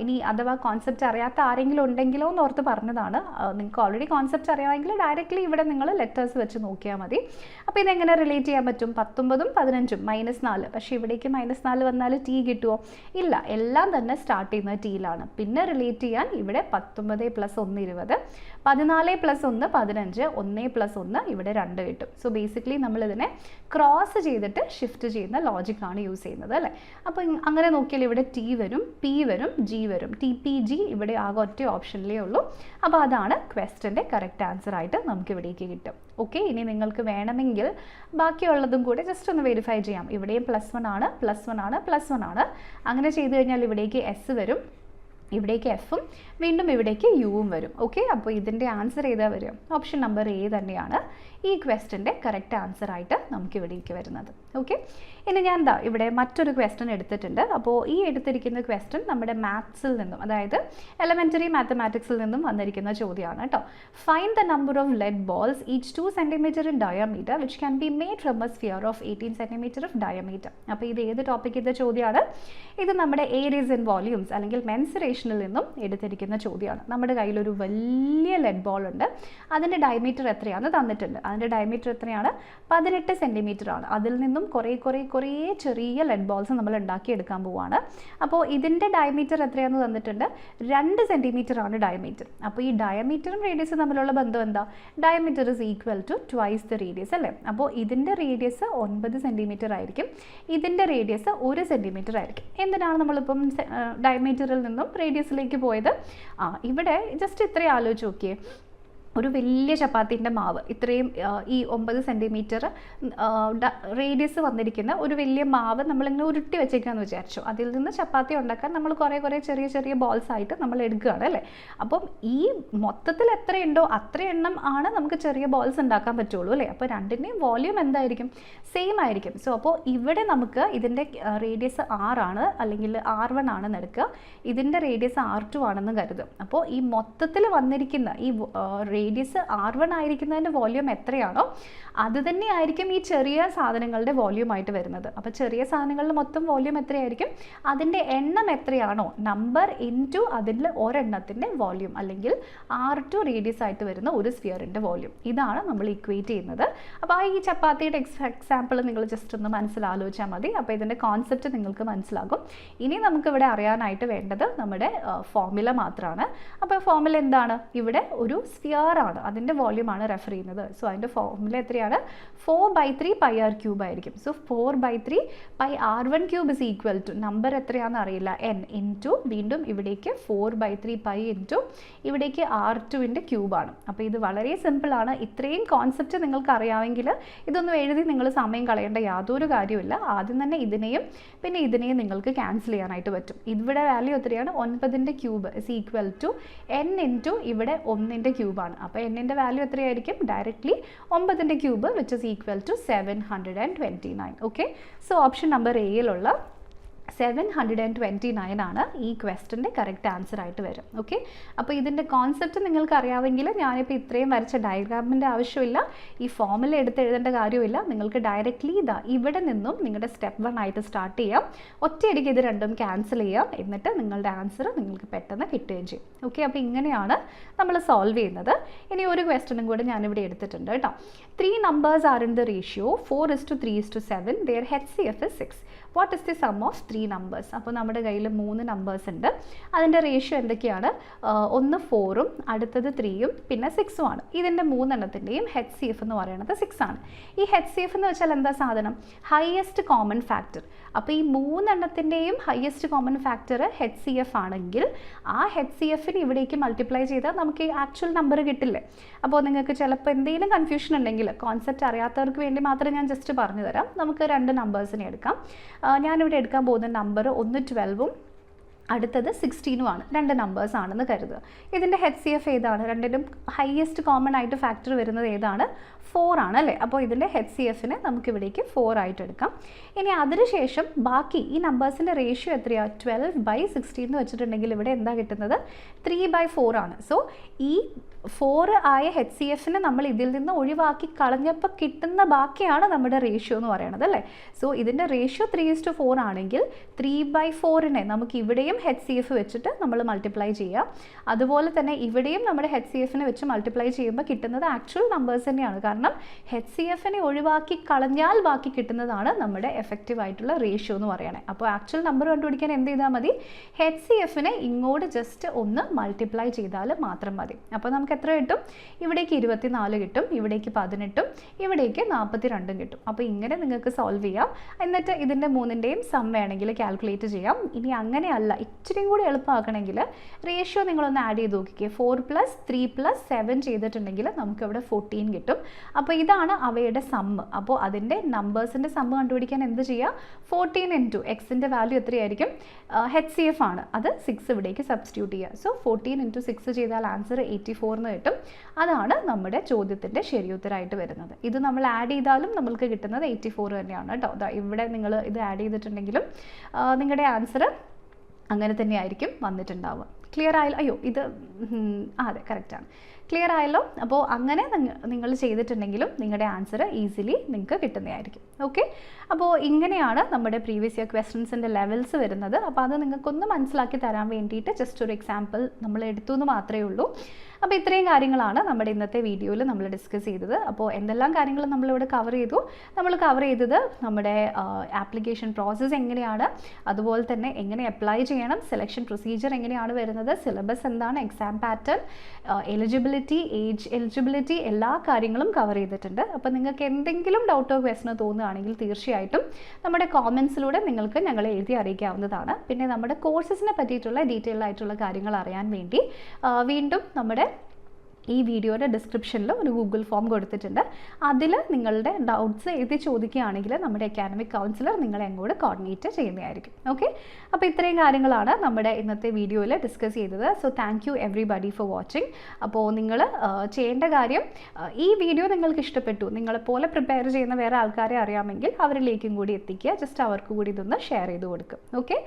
ഇനി അഥവാ കോൺസെപ്റ്റ് അറിയാത്ത ആരെങ്കിലും ഉണ്ടെങ്കിലോ എന്ന് ഓർത്ത് പറഞ്ഞതാണ്. നിങ്ങൾക്ക് ഓൾറെഡി കോൺസെപ്റ്റ് അറിയാമെങ്കിൽ ഡയറക്റ്റ്ലി ഇവിടെ നിങ്ങൾ ലെറ്റേഴ്സ് വെച്ച് നോക്കിയാൽ മതി. അപ്പോൾ ഇതെങ്ങനെ റിലേറ്റ് ചെയ്യാൻ പറ്റും? 19ഉം 15ഉം -4, പക്ഷേ ഇവിടേക്ക് -4 വന്നാൽ ടി കിട്ടുമോ? ഇല്ല, എല്ലാം തന്നെ സ്റ്റാർട്ട് ചെയ്യുന്നത് ടിയിലാണ്. പിന്നെ റിലേറ്റ് ചെയ്യാൻ ഇവിടെ 19 + 1 20, 14 + 1 15, 1 + 1 ഇവിടെ 2 കിട്ടും. സോ ബേസിക്കലി നമ്മളിതിനെ ക്രോസ് ചെയ്തിട്ട് ഷിഫ്റ്റ് ചെയ്യുന്ന ലോജിക്കാണ് യൂസ് ചെയ്യുന്നത് അല്ലേ. അപ്പോൾ അങ്ങനെ നോക്കിയാൽ ഇവിടെ ടി വരും, പി വരും, ജി വരും. ടി പി ജി ഇവിടെ ആകെ ഒറ്റ ഓപ്ഷനിലേ ഉള്ളൂ. അപ്പോൾ അതാണ് ക്വസ്റ്റ്യൻ്റെ കറക്റ്റ് ആൻസർ ആയിട്ട് നമുക്ക് ഇവിടേക്ക് കിട്ടും. ഓക്കെ, ഇനി നിങ്ങൾക്ക് വേണമെങ്കിൽ ബാക്കിയുള്ളതും കൂടെ ജസ്റ്റ് ഒന്ന് വെരിഫൈ ചെയ്യാം. ഇവിടെയും +1 ആണ്, +1 ആണ്, +1 ആണ്. അങ്ങനെ ചെയ്ത് കഴിഞ്ഞാൽ ഇവിടേക്ക് എസ് വരും, ഇവിടേക്ക് എഫും വീണ്ടും ഇവിടേക്ക് യുവും വരും. ഓക്കെ, അപ്പോൾ ഇതിൻ്റെ ആൻസർ ഏതാ വരും? ഓപ്ഷൻ നമ്പർ എ തന്നെയാണ് ഈ ക്വസ്റ്റ്യൻ്റെ കറക്റ്റ് ആൻസർ ആയിട്ട് നമുക്ക് ഇവിടേക്ക് വരുന്നത്. ഓക്കെ, ഇനി ഞാൻ ഇവിടെ മറ്റൊരു ക്വസ്റ്റ്യൻ എടുത്തിട്ടുണ്ട്. അപ്പോൾ ഈ എടുത്തിരിക്കുന്ന ക്വസ്റ്റ്യൻ നമ്മുടെ മാത്സിൽ നിന്നും, അതായത് എലമെൻ്ററി മാത്തമാറ്റിക്സിൽ നിന്നും വന്നിരിക്കുന്ന ചോദ്യമാണ് കേട്ടോ. Find the number of lead balls each 2 cm in diameter which can be made from a sphere of 18 cm of diameter. അപ്പോൾ ഇത് ഏത് ടോപ്പിക്കിൻ്റെ ചോദ്യമാണ്? ഇത് നമ്മുടെ ഏരിയസ് ആൻഡ് വോള്യൂംസ് അല്ലെങ്കിൽ മെൻസുറേഷനിൽ നിന്നും എടുത്തിരിക്കുന്ന ചോദ്യമാണ്. നമ്മുടെ കയ്യിലൊരു വലിയ ലെഡ് ബോൾ ഉണ്ട്, അതിൻ്റെ ഡയമീറ്റർ എത്രയാണെന്ന് തന്നിട്ടുണ്ട്. അതിൻ്റെ ഡയമീറ്റർ എത്രയാണ്? 18 cm ആണ്. അതിൽ നിന്നും കുറേ ചെറിയ ലെഡ് ബോൾസ് നമ്മൾ ഉണ്ടാക്കിയെടുക്കാൻ പോവുകയാണ്. അപ്പോൾ ഇതിൻ്റെ ഡയമീറ്റർ എത്രയാണെന്ന് തന്നിട്ടുണ്ട്? 2 cm ആണ് ഡയമീറ്റർ. അപ്പോൾ ഈ ഡയമീറ്ററും റേഡിയസും തമ്മിലുള്ള ബന്ധം എന്താ? Diameter is equal to twice the radius അല്ലേ. അപ്പോൾ ഇതിൻ്റെ റേഡിയസ് 9 cm ആയിരിക്കും, ഇതിൻ്റെ റേഡിയസ് 1 cm ആയിരിക്കും. എന്തിനാണ് നമ്മളിപ്പം ഡയമീറ്ററിൽ നിന്നും റേഡിയസിലേക്ക് പോയത്? ഇവിടെ ജസ്റ്റ് ഇത്രയും ആലോചിച്ച് നോക്കിയേ. ഒരു വലിയ ചപ്പാത്തിൻ്റെ മാവ് ഇത്രയും ഈ 9 cm റേഡിയസ് വന്നിരിക്കുന്ന ഒരു വലിയ മാവ് നമ്മളിങ്ങനെ ഉരുട്ടി വെച്ചേക്കാന്ന് വിചാരിച്ചു. അതിൽ നിന്ന് ചപ്പാത്തി ഉണ്ടാക്കാൻ നമ്മൾ കുറേ ചെറിയ ബോൾസ് ആയിട്ട് നമ്മൾ എടുക്കുകയാണ് അല്ലേ. അപ്പം ഈ മൊത്തത്തിൽ എത്രയുണ്ടോ അത്ര എണ്ണം ആണ് നമുക്ക് ചെറിയ ബോൾസ് ഉണ്ടാക്കാൻ പറ്റുള്ളൂ അല്ലേ. അപ്പോൾ രണ്ടിൻ്റെയും വോള്യൂം എന്തായിരിക്കും? സെയിം ആയിരിക്കും. സോ അപ്പോൾ ഇവിടെ നമുക്ക് ഇതിൻ്റെ റേഡിയസ് R അല്ലെങ്കിൽ R1 ആണെന്ന് എടുക്കുക, ഇതിൻ്റെ റേഡിയസ് R2 ആണെന്ന് കരുതും. അപ്പോൾ ഈ മൊത്തത്തിൽ വന്നിരിക്കുന്ന ഈ റേഡിയസ് R1 ആയിരിക്കുന്നതിൻ്റെ വോള്യൂം എത്രയാണോ അത് തന്നെ ആയിരിക്കും ഈ ചെറിയ സാധനങ്ങളുടെ വോള്യൂം ആയിട്ട് വരുന്നത്. അപ്പോൾ ചെറിയ സാധനങ്ങളുടെ മൊത്തം വോള്യൂം എത്രയായിരിക്കും? അതിൻ്റെ എണ്ണം എത്രയാണോ നമ്പർ ഇൻറ്റു അതിൽ ഒരെണ്ണത്തിൻ്റെ വോള്യൂം, അല്ലെങ്കിൽ R2 റേഡിയസ് ആയിട്ട് വരുന്ന ഒരു സ്ഫിയറിൻ്റെ വോള്യൂം. ഇതാണ് നമ്മൾ ഇക്വേറ്റ് ചെയ്യുന്നത്. അപ്പോൾ ഈ ചപ്പാത്തിയുടെ എക്സാമ്പിൾ നിങ്ങൾ ജസ്റ്റ് ഒന്ന് മനസ്സിലാലോചിച്ചാൽ മതി. അപ്പോൾ ഇതിൻ്റെ കോൺസെപ്റ്റ് നിങ്ങൾക്ക് മനസ്സിലാകും. ഇനി നമുക്കിവിടെ അറിയാനായിട്ട് വേണ്ടത് നമ്മുടെ ഫോർമുല മാത്രമാണ്. അപ്പോൾ ഫോർമുല എന്താണ്? ഇവിടെ ഒരു സ്ഫിയർ ആണ്, അതിൻ്റെ വോള്യൂമാണ് റെഫർ ചെയ്യുന്നത്. സോ അതിൻ്റെ ഫോർമുല എത്രയാണ്? 4/3 πr³ ആയിരിക്കും. So 4/3 πr₁³ is equal to number എത്രയാണെന്ന് അറിയില്ല, n ഇൻറ്റു വീണ്ടും ഇവിടേക്ക് 4/3 π ഇൻറ്റു ഇവിടേക്ക് R2ൻ്റെ ക്യൂബാണ്. അപ്പോൾ ഇത് വളരെ സിമ്പിളാണ്. ഇത്രയും കോൺസെപ്റ്റ് നിങ്ങൾക്ക് അറിയാമെങ്കിൽ ഇതൊന്നും എഴുതി നിങ്ങൾ സമയം കളയേണ്ട യാതൊരു കാര്യമില്ല. ആദ്യം തന്നെ ഇതിനെയും പിന്നെ ഇതിനെയും നിങ്ങൾക്ക് ക്യാൻസൽ ചെയ്യാനായിട്ട് പറ്റും. ഇവിടെ വാല്യൂ എത്രയാണ്? 9ൻ്റെ cube is equal to n into ഇവിടെ 1ൻ്റെ ക്യൂബാണ്. അപ്പോൾ n-ൻ്റെ വാല്യൂ എത്രയായിരിക്കും? ഡയറക്റ്റ്ലി 9ൻ്റെ cube which is equal to 729. Okay, so option number എയിലുള്ള 729 ആണ് ഈ ക്വസ്റ്റ്യൻ്റെ കറക്റ്റ് ആൻസർ ആയിട്ട് വരും. ഓക്കെ, അപ്പോൾ ഇതിൻ്റെ കോൺസെപ്റ്റ് നിങ്ങൾക്ക് അറിയാമെങ്കിൽ ഞാനിപ്പോൾ ഇത്രയും വരച്ച ഡയഗ്രാമിൻ്റെ ആവശ്യമില്ല, ഈ ഫോർമുല എടുത്ത് എഴുതേണ്ട കാര്യമില്ല. നിങ്ങൾക്ക് ഡയറക്റ്റ്ലി ഇവിടെ നിന്നും നിങ്ങളുടെ സ്റ്റെപ്പ് 1 ആയിട്ട് സ്റ്റാർട്ട് ചെയ്യാം. ഒറ്റയടിക്ക് ഇത് രണ്ടും ക്യാൻസൽ ചെയ്യാം, എന്നിട്ട് നിങ്ങളുടെ ആൻസർ നിങ്ങൾക്ക് പെട്ടെന്ന് കിട്ടുകയും ചെയ്യും. ഓക്കെ, അപ്പോൾ ഇങ്ങനെയാണ് നമ്മൾ സോൾവ് ചെയ്യുന്നത്. ഇനി ഒരു ക്വസ്റ്റ്യനും കൂടെ ഞാനിവിടെ എടുത്തിട്ടുണ്ട് കേട്ടോ. 3 numbers are in the ratio 4:3:7. Their HCF is 6. What is the sum of 3 numbers? അപ്പോൾ നമ്മുടെ കയ്യിൽ 3 നമ്പേഴ്സ് ഉണ്ട്. അതിൻ്റെ റേഷ്യോ എന്തൊക്കെയാണ്? ഒന്ന് 4ഉം അടുത്തത് 3ഉം പിന്നെ 6ഉം ആണ്. ഇതിൻ്റെ 3 എണ്ണത്തിൻ്റെയും HCF എന്ന് പറയുന്നത് 6 ആണ്. ഈ HCF എന്ന് വെച്ചാൽ എന്താ സാധനം? Highest common factor. അപ്പോൾ ഈ 3 എണ്ണത്തിൻ്റെയും ഹയസ്റ്റ് കോമൺ ഫാക്ടർ HCF ആണെങ്കിൽ ആ HCFന് ഇവിടേക്ക് മൾട്ടിപ്ലൈ ചെയ്താൽ നമുക്ക് ഈ ആക്ച്വൽ നമ്പർ കിട്ടില്ലേ. അപ്പോൾ നിങ്ങൾക്ക് ചിലപ്പോൾ എന്തെങ്കിലും കൺഫ്യൂഷൻ ഉണ്ടെങ്കിൽ കോൺസെപ്റ്റ് അറിയാത്തവർക്ക് വേണ്ടി മാത്രം ഞാൻ ജസ്റ്റ് പറഞ്ഞു തരാം. നമുക്ക് 2 നമ്പേഴ്സിനെ എടുക്കാം. ഞാനിവിടെ എടുക്കാൻ പോകുന്ന നമ്പർ ഒന്ന് 12ഉം അടുത്തത് 16ഉമാണ്. 2 നമ്പേഴ്സ് ആണെന്ന് കരുതുക. ഇതിൻ്റെ HCF ഏതാണ്? രണ്ടിനും ഹയസ്റ്റ് കോമൺ ആയിട്ട് ഫാക്ടർ വരുന്നത് ഏതാണ്? 4 ആണ് അല്ലേ. അപ്പോൾ ഇതിൻ്റെ HCFനെ നമുക്കിവിടേക്ക് 4 ആയിട്ട് എടുക്കാം. ഇനി അതിനുശേഷം ബാക്കി ഈ നമ്പേഴ്സിൻ്റെ റേഷ്യോ എത്രയാണ്? 12/16 എന്ന് വെച്ചിട്ടുണ്ടെങ്കിൽ ഇവിടെ എന്താ കിട്ടുന്നത്? 3/4 ആണ്. സോ ഈ 4 ആയ HCFനെ നമ്മൾ ഇതിൽ നിന്ന് ഒഴിവാക്കി കളഞ്ഞപ്പോൾ കിട്ടുന്ന ബാക്കിയാണ് നമ്മുടെ റേഷ്യോ എന്ന് പറയുന്നത് അല്ലേ. സോ ഇതിൻ്റെ റേഷ്യോ 3:4 ആണെങ്കിൽ 3/4നെ നമുക്ക് ഇവിടെയും HCF വെച്ചിട്ട് നമ്മൾ മൾട്ടിപ്ലൈ ചെയ്യാം. അതുപോലെ തന്നെ ഇവിടെയും നമ്മുടെ HCFനെ വെച്ച് മൾട്ടിപ്ലൈ ചെയ്യുമ്പോൾ കിട്ടുന്നത് ആക്ച്വൽ നമ്പേഴ്സ് തന്നെയാണ്. കാരണം കാരണം HCFനെ ഒഴിവാക്കി കളഞ്ഞാൽ ബാക്കി കിട്ടുന്നതാണ് നമ്മുടെ എഫക്റ്റീവ് ആയിട്ടുള്ള റേഷ്യോ എന്ന് പറയണേ. അപ്പോൾ ആക്ച്വൽ നമ്പർ കണ്ടുപിടിക്കാൻ എന്ത് ചെയ്താൽ മതി, HCFനെ ഇങ്ങോട്ട് ജസ്റ്റ് ഒന്ന് മൾട്ടിപ്ലൈ ചെയ്താൽ മാത്രം മതി. അപ്പോൾ നമുക്ക് എത്ര കിട്ടും, ഇവിടേക്ക് 24 കിട്ടും, ഇവിടേക്ക് 18, ഇവിടേക്ക് 42 കിട്ടും. അപ്പോൾ ഇങ്ങനെ നിങ്ങൾക്ക് സോൾവ് ചെയ്യാം. എന്നിട്ട് ഇതിൻ്റെ മൂന്നിൻ്റെയും സം വേണമെങ്കിൽ കാൽക്കുലേറ്റ് ചെയ്യാം. ഇനി അങ്ങനെയല്ല, ഇച്ചിരിയും കൂടി എളുപ്പമാക്കണമെങ്കിൽ റേഷ്യോ നിങ്ങളൊന്ന് ആഡ് ചെയ്ത് നോക്കിക്കേ. 4 + 3 + 7 ചെയ്തിട്ടുണ്ടെങ്കിൽ നമുക്ക് ഇവിടെ 14 കിട്ടും. അപ്പോൾ ഇതാണ് അവയുടെ സമ്മ്. അപ്പോൾ അതിൻ്റെ നമ്പേഴ്സിൻ്റെ സമ്മ് കണ്ടുപിടിക്കാൻ എന്ത് ചെയ്യുക, 14 × എക്സിൻ്റെ വാല്യൂ എത്രയായിരിക്കും, HCF ആണ്, അത് 6 ഇവിടേക്ക് സബ്സ്റ്റിറ്റ്യൂട്ട് ചെയ്യുക. സോ 14 × 6 ചെയ്താൽ ആൻസർ 84 എന്ന് കിട്ടും. അതാണ് നമ്മുടെ ചോദ്യത്തിൻ്റെ ശരിയുത്തരമായിട്ട് വരുന്നത്. ഇത് നമ്മൾ ആഡ് ചെയ്താലും നമ്മൾക്ക് കിട്ടുന്നത് 84 തന്നെയാണ് കേട്ടോ. ഇവിടെ നിങ്ങൾ ഇത് ആഡ് ചെയ്തിട്ടുണ്ടെങ്കിലും നിങ്ങളുടെ ആൻസർ അങ്ങനെ തന്നെയായിരിക്കും വന്നിട്ടുണ്ടാവുക. ക്ലിയർ ആയല്ലോ? അയ്യോ ഇത് അതെ കറക്റ്റാണ്. ക്ലിയർ ആയല്ലോ? അപ്പോൾ അങ്ങനെ നിങ്ങൾ ചെയ്തിട്ടുണ്ടെങ്കിലും നിങ്ങളുടെ ആൻസർ ഈസിലി നിങ്ങൾക്ക് കിട്ടുന്നതായിരിക്കും. ഓക്കെ, അപ്പോൾ ഇങ്ങനെയാണ് നമ്മുടെ പ്രീവിയസ് ഇയർ ക്വസ്റ്റ്യൻസിൻ്റെ ലെവൽസ് വരുന്നത്. അപ്പോൾ അത് നിങ്ങൾക്കൊന്ന് മനസ്സിലാക്കി തരാൻ വേണ്ടിയിട്ട് ജസ്റ്റ് ഒരു എക്സാമ്പിൾ നമ്മൾ എടുത്തു എന്ന് മാത്രമേ ഉള്ളൂ. അപ്പോൾ ഇത്രയും കാര്യങ്ങളാണ് നമ്മുടെ ഇന്നത്തെ വീഡിയോയിൽ നമ്മൾ ഡിസ്കസ് ചെയ്തത്. അപ്പോൾ എന്തെല്ലാം കാര്യങ്ങൾ നമ്മളിവിടെ കവർ ചെയ്തു, നമ്മൾ കവർ ചെയ്തത് നമ്മുടെ ആപ്ലിക്കേഷൻ പ്രോസസ്സ് എങ്ങനെയാണ്, അതുപോലെ തന്നെ എങ്ങനെ അപ്ലൈ ചെയ്യണം, സെലക്ഷൻ പ്രൊസീജിയർ എങ്ങനെയാണ് വരുന്നത്, സിലബസ് എന്താണ്, exam pattern, eligibility, age eligibility, എല്ലാ കാര്യങ്ങളും കവർ ചെയ്തിട്ടുണ്ട്. അപ്പോൾ നിങ്ങൾക്ക് എന്തെങ്കിലും ഡൗട്ടോ ക്വസ്റ്റ്യനോ തോന്നുകയാണെങ്കിൽ തീർച്ചയായിട്ടും നമ്മുടെ കോമെൻറ്റ്സിലൂടെ നിങ്ങൾക്ക് ഞങ്ങളെ എഴുതി അറിയിക്കാവുന്നതാണ്. പിന്നെ നമ്മുടെ കോഴ്സസിനെ പറ്റിയിട്ടുള്ള ഡീറ്റെയിൽ ആയിട്ടുള്ള കാര്യങ്ങൾ അറിയാൻ വേണ്ടി വീണ്ടും നമ്മുടെ ഈ വീഡിയോയുടെ ഡിസ്ക്രിപ്ഷനിൽ ഒരു ഗൂഗിൾ ഫോം കൊടുത്തിട്ടുണ്ട്. അതിൽ നിങ്ങളുടെ ഡൗട്ട്സ് എഴുതി ചോദിക്കുകയാണെങ്കിൽ നമ്മുടെ അക്കാഡമിക് കൗൺസിലർ നിങ്ങളെ അങ്ങോട്ട് കോർഡിനേറ്റ് ചെയ്യുന്നതായിരിക്കും. ഓക്കെ, അപ്പോൾ ഇത്രയും കാര്യങ്ങളാണ് നമ്മുടെ ഇന്നത്തെ വീഡിയോയിൽ ഡിസ്കസ് ചെയ്തത്. So thank you everybody for watching. അപ്പോൾ നിങ്ങൾ ചെയ്യേണ്ട കാര്യം, ഈ വീഡിയോ നിങ്ങൾക്ക് ഇഷ്ടപ്പെട്ടു, നിങ്ങളെപ്പോലെ പ്രിപ്പയർ ചെയ്യുന്ന വേറെ ആൾക്കാരെ അറിയാമെങ്കിൽ അവരിലേക്കും കൂടി എത്തിക്കുക. ജസ്റ്റ് അവർക്ക് കൂടി ഇതൊന്ന് ഷെയർ ചെയ്ത് കൊടുക്കും. ഓക്കെ,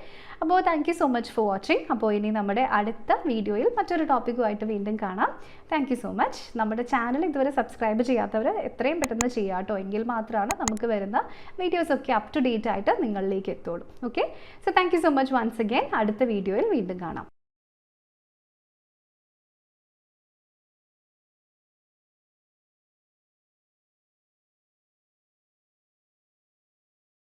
അപ്പോൾ thank you so much for watching. അപ്പോൾ ഇനി നമ്മുടെ അടുത്ത വീഡിയോയിൽ മറ്റൊരു ടോപ്പിക്കുമായിട്ട് വീണ്ടും കാണാം. Thank you so much. നമ്മുടെ ചാനൽ ഇതുവരെ സബ്സ്ക്രൈബ് ചെയ്യാത്തവർ എത്രയും പെട്ടെന്ന് ചെയ്യാം കേട്ടോ. എങ്കിൽ മാത്രമാണ് നമുക്ക് വരുന്ന വീഡിയോസൊക്കെ അപ് ടു ഡേറ്റ് ആയിട്ട് നിങ്ങളിലേക്ക് എത്തുള്ളൂ. Okay, so thank you so much once again. അടുത്ത വീഡിയോയിൽ വീണ്ടും കാണാം.